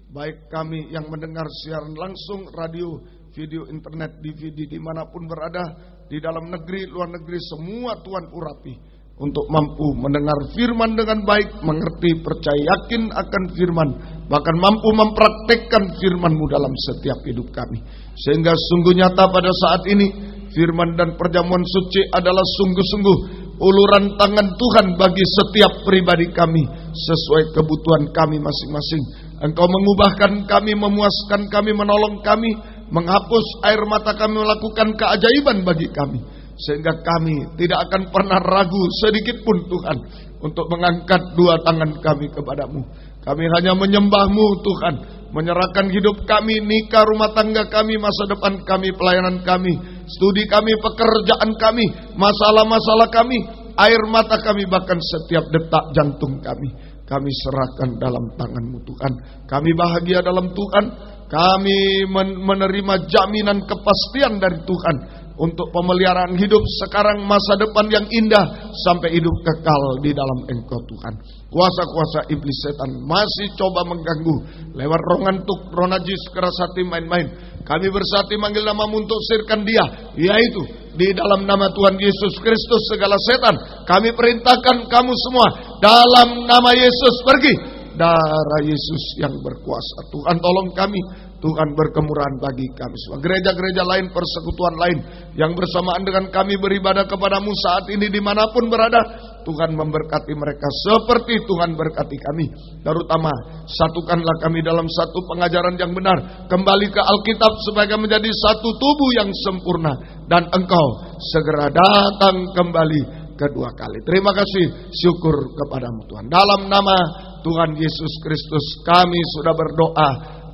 [SPEAKER 7] baik kami yang mendengar siaran langsung, radio, video, internet, DVD, dimanapun berada, di dalam negeri, luar negeri, semua Tuhan urapi untuk mampu mendengar firman dengan baik, mengerti, percaya, yakin akan firman, bahkan mampu mempraktekkan firman-Mu dalam setiap hidup kami. Sehingga sungguh nyata pada saat ini, firman dan perjamuan suci adalah sungguh-sungguh uluran tangan Tuhan bagi setiap pribadi kami, sesuai kebutuhan kami masing-masing. Engkau mengubahkan kami, memuaskan kami, menolong kami, menghapus air mata kami, melakukan keajaiban bagi kami. Sehingga kami tidak akan pernah ragu sedikit pun Tuhan untuk mengangkat dua tangan kami kepadamu. Kami hanya menyembah-Mu Tuhan, menyerahkan hidup kami, nikah, rumah tangga kami, masa depan kami, pelayanan kami, studi kami, pekerjaan kami, masalah-masalah kami, air mata kami, bahkan setiap detak jantung kami. Kami serahkan dalam tangan-Mu Tuhan. Kami bahagia dalam Tuhan. Kami menerima jaminan kepastian dari Tuhan untuk pemeliharaan hidup sekarang, masa depan yang indah, sampai hidup kekal di dalam Engkau Tuhan. Kuasa-kuasa iblis setan masih coba mengganggu lewat roh ngantuk, roh najis, keras hati, main-main. Kami bersatu manggil nama-Mu untuk sirkan dia, yaitu di dalam nama Tuhan Yesus Kristus segala setan kami perintahkan kamu semua dalam nama Yesus pergi. Darah Yesus yang berkuasa. Tuhan tolong kami, Tuhan berkemurahan bagi kami semua. Gereja-gereja lain, persekutuan lain yang bersamaan dengan kami beribadah kepadamu saat ini dimanapun berada, Tuhan memberkati mereka seperti Tuhan berkati kami. Terutama satukanlah kami dalam satu pengajaran yang benar, kembali ke Alkitab sebagai menjadi satu tubuh yang sempurna, dan Engkau segera datang kembali kedua kali. Terima kasih, syukur kepadamu Tuhan. Dalam nama Tuhan Yesus Kristus kami sudah berdoa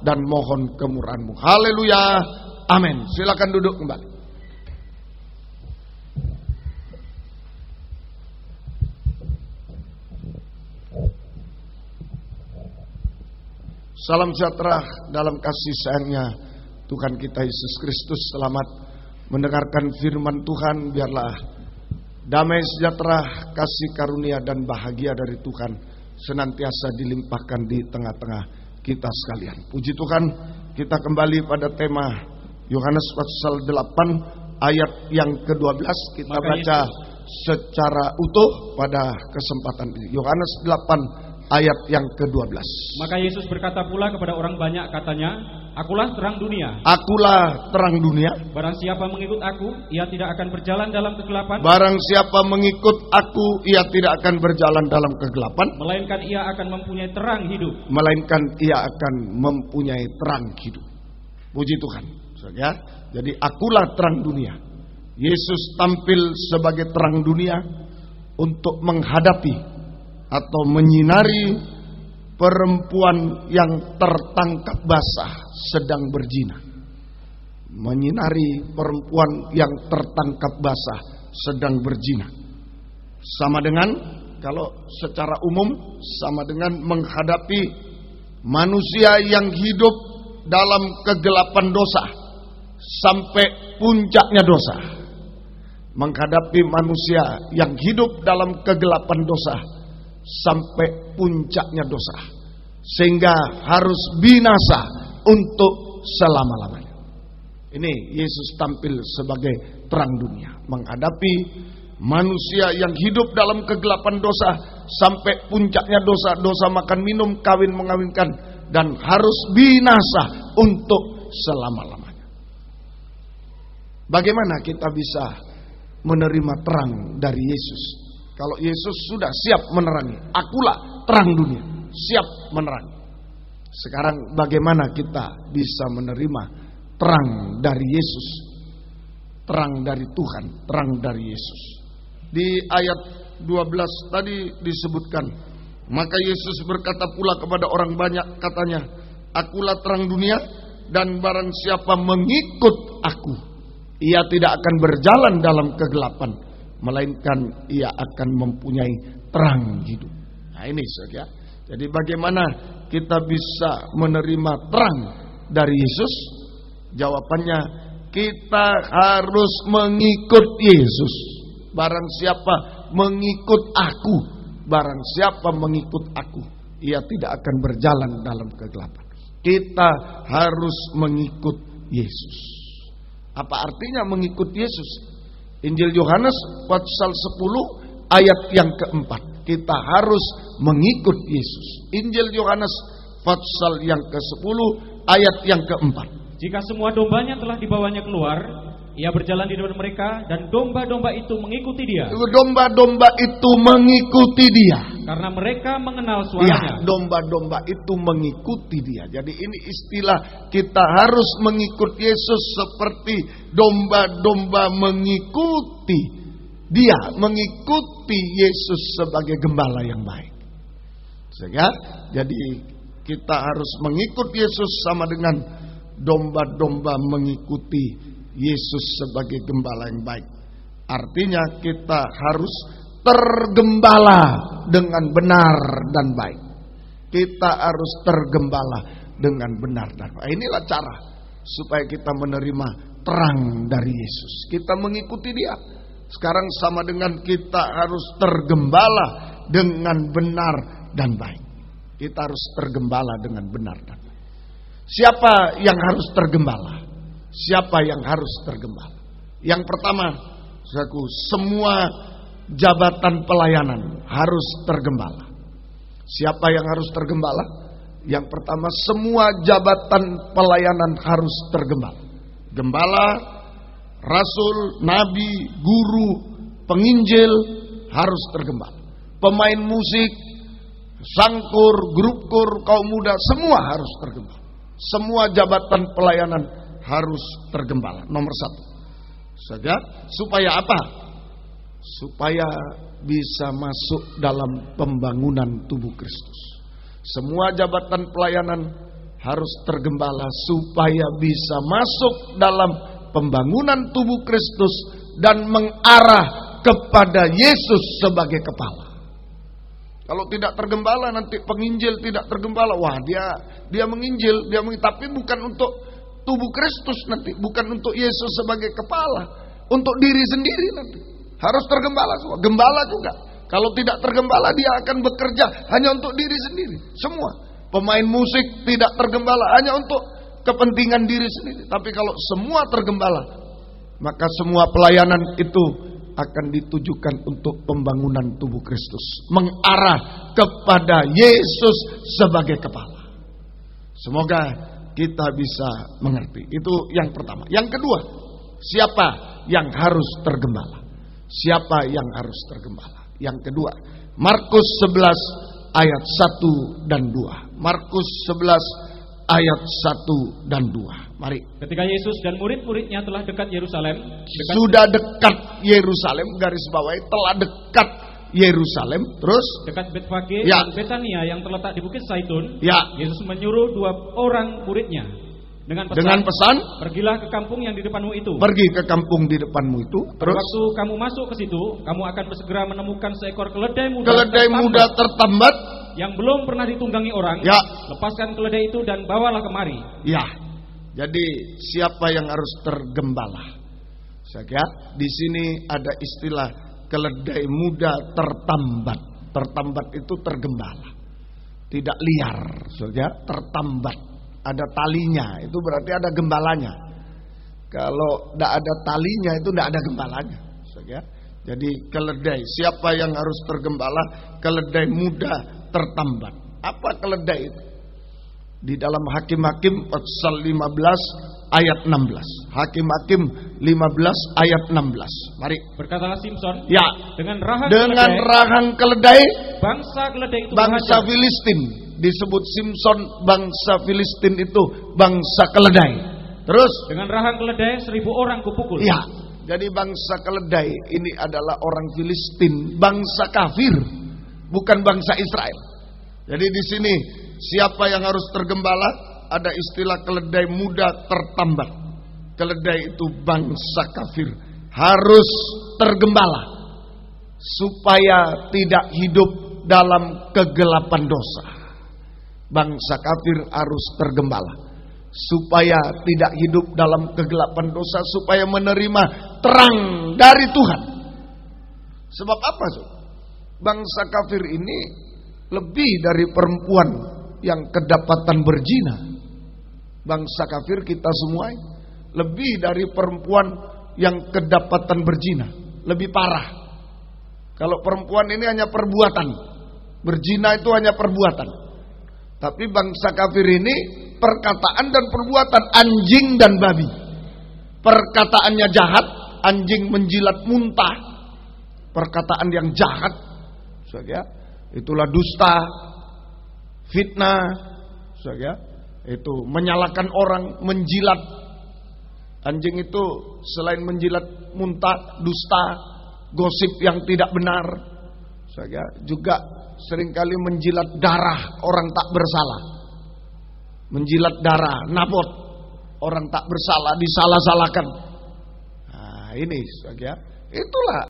[SPEAKER 7] dan mohon kemurahan-Mu. Haleluya, amin. Silakan duduk kembali. Salam sejahtera dalam kasih sayangnya Tuhan kita Yesus Kristus. Selamat mendengarkan firman Tuhan. Biarlah damai sejahtera, kasih karunia dan bahagia dari Tuhan senantiasa dilimpahkan di tengah-tengah kita sekalian. Puji Tuhan, kita kembali pada tema Yohanes pasal 8 ayat yang ke-12. Kita baca secara utuh pada kesempatan ini. Yohanes 8 ayat yang ke-12.
[SPEAKER 8] Maka Yesus berkata pula kepada orang banyak, katanya, Akulah terang dunia.
[SPEAKER 7] Akulah terang dunia.
[SPEAKER 8] Barang siapa mengikut aku, ia tidak akan berjalan dalam kegelapan.
[SPEAKER 7] Barang siapa mengikut aku, ia tidak akan berjalan dalam kegelapan.
[SPEAKER 8] Melainkan ia akan mempunyai terang hidup.
[SPEAKER 7] Melainkan ia akan mempunyai terang hidup. Puji Tuhan. Ya, jadi akulah terang dunia. Yesus tampil sebagai terang dunia untuk menghadapi atau menyinari perempuan yang tertangkap basah sedang berzina. Menyinari perempuan yang tertangkap basah sedang berzina. Sama dengan, kalau secara umum, sama dengan menghadapi manusia yang hidup dalam kegelapan dosa sampai puncaknya dosa. Menghadapi manusia yang hidup dalam kegelapan dosa sampai puncaknya dosa, sehingga harus binasa untuk selama-lamanya. Ini Yesus tampil sebagai terang dunia, menghadapi manusia yang hidup dalam kegelapan dosa sampai puncaknya dosa makan minum, kawin mengawinkan, dan harus binasa untuk selama-lamanya. Bagaimana kita bisa menerima terang dari Yesus? Kalau Yesus sudah siap menerangi, akulah terang dunia, siap menerangi. Sekarang bagaimana kita bisa menerima terang dari Yesus, terang dari Tuhan, terang dari Yesus? Di ayat 12 tadi disebutkan, maka Yesus berkata pula kepada orang banyak, katanya, akulah terang dunia, dan barang siapa mengikut aku, ia tidak akan berjalan dalam kegelapan, melainkan ia akan mempunyai terang hidup. Nah ini saja. Jadi bagaimana kita bisa menerima terang dari Yesus? Jawabannya, kita harus mengikut Yesus. Barang siapa mengikut aku, barang siapa mengikut aku, ia tidak akan berjalan dalam kegelapan. Kita harus mengikut Yesus. Apa artinya mengikut Yesus? Injil Yohanes pasal 10 ayat yang keempat. Kita harus mengikut Yesus. Injil Yohanes pasal yang ke-10 ayat yang keempat.
[SPEAKER 8] Jika semua dombanya telah dibawanya keluar, ia berjalan di depan mereka, dan domba-domba itu mengikuti dia.
[SPEAKER 7] Domba-domba itu mengikuti dia.
[SPEAKER 8] Karena mereka mengenal
[SPEAKER 7] Ya,
[SPEAKER 8] suaranya.
[SPEAKER 7] domba-domba itu mengikuti dia. Jadi ini istilah kita harus mengikut Yesus seperti domba-domba mengikuti dia, mengikuti Yesus sebagai gembala yang baik. Sehingga jadi kita harus mengikut Yesus sama dengan domba-domba mengikuti Yesus sebagai gembala yang baik. Artinya kita harus tergembala dengan benar dan baik. Kita harus tergembala dengan benar dan baik. Inilah cara supaya kita menerima terang dari Yesus. Kita mengikuti dia. Sekarang sama dengan kita harus tergembala dengan benar dan baik. Kita harus tergembala dengan benar dan baik. Siapa yang harus tergembala? Siapa yang harus tergembala? Yang pertama, saudaraku, semua jabatan pelayanan harus tergembala. Siapa yang harus tergembala? Yang pertama, semua jabatan pelayanan harus tergembala. Gembala, rasul, nabi, guru, penginjil harus tergembala. Pemain musik, sangkur, grup kur, kaum muda, semua harus tergembala. Semua jabatan pelayanan harus tergembala. Nomor 1 saja. Supaya apa? Supaya bisa masuk dalam pembangunan tubuh Kristus. Semua jabatan pelayanan harus tergembala supaya bisa masuk dalam pembangunan tubuh Kristus dan mengarah kepada Yesus sebagai kepala. Kalau tidak tergembala, nanti penginjil tidak tergembala. Wah, dia menginjil, tapi bukan untuk tubuh Kristus nanti, bukan untuk Yesus sebagai kepala, untuk diri sendiri nanti. Harus tergembala semua. Gembala juga. Kalau tidak tergembala, dia akan bekerja hanya untuk diri sendiri. Semua pemain musik tidak tergembala hanya untuk kepentingan diri sendiri. Tapi kalau semua tergembala, maka semua pelayanan itu akan ditujukan untuk pembangunan tubuh Kristus, mengarah kepada Yesus sebagai kepala. Semoga kita bisa mengerti. Itu yang pertama. Yang kedua, siapa yang harus tergembala? Siapa yang harus tergembala? Yang kedua, Markus 11 ayat 1 dan 2. Markus 11 ayat 1 dan 2. Mari.
[SPEAKER 8] Ketika Yesus dan murid-muridnya telah dekat Yerusalem,
[SPEAKER 7] sudah dekat Yerusalem, garis bawahi, telah dekat Yerusalem, terus
[SPEAKER 8] dekat Betfage
[SPEAKER 7] ya,
[SPEAKER 8] dan Betania yang terletak di Bukit Zaitun,
[SPEAKER 7] ya,
[SPEAKER 8] Yesus menyuruh 2 orang muridnya dengan pesan, pergilah ke kampung yang di depanmu itu.
[SPEAKER 7] Pergi ke kampung di depanmu itu. Terus
[SPEAKER 8] waktu kamu masuk ke situ, kamu akan segera menemukan seekor keledai
[SPEAKER 7] muda tertambat
[SPEAKER 8] yang belum pernah ditunggangi orang.
[SPEAKER 7] Ya.
[SPEAKER 8] Lepaskan keledai itu dan bawalah kemari.
[SPEAKER 7] Ya. Jadi siapa yang harus tergembala? Saya di sini ada istilah keledai muda tertambat. Tertambat itu tergembala, tidak liar, saja. Tertambat, ada talinya, itu berarti ada gembalanya. Kalau tidak ada talinya, itu tidak ada gembalanya, saja. Jadi keledai, siapa yang harus tergembala? Keledai muda tertambat. Apa keledai itu? Di dalam Hakim-Hakim pasal 15 ayat 16. Hakim-Hakim 15 ayat 16. Mari.
[SPEAKER 8] Berkatalah Simson,
[SPEAKER 7] ya,
[SPEAKER 8] dengan rahang
[SPEAKER 7] keledai
[SPEAKER 8] bangsa keledai itu
[SPEAKER 7] bangsa Filistin. Disebut Simson bangsa Filistin itu bangsa keledai. Terus
[SPEAKER 8] dengan rahang keledai 1000 orang kupukul.
[SPEAKER 7] Ya, jadi bangsa keledai ini adalah orang Filistin, bangsa kafir, bukan bangsa Israel. Jadi di sini siapa yang harus tergembala? Ada istilah keledai muda tertambat. Keledai itu bangsa kafir, harus tergembala supaya tidak hidup dalam kegelapan dosa. Bangsa kafir harus tergembala supaya tidak hidup dalam kegelapan dosa, supaya menerima terang dari Tuhan. Sebab apa? Bangsa kafir ini lebih dari perempuan yang kedapatan berzina. Bangsa kafir kita semua lebih dari perempuan yang kedapatan berzina. Lebih parah. Kalau perempuan ini hanya perbuatan, berzina itu hanya perbuatan. Tapi bangsa kafir ini perkataan dan perbuatan, anjing dan babi. Perkataannya jahat, anjing menjilat muntah. Perkataan yang jahat, itulah dusta, fitnah, itu menyalahkan orang, menjilat. Anjing itu selain menjilat muntah, dusta, gosip yang tidak benar, juga seringkali menjilat darah orang tak bersalah. Menjilat darah, nabot orang tak bersalah, disalah-salahkan. Nah, ini itulah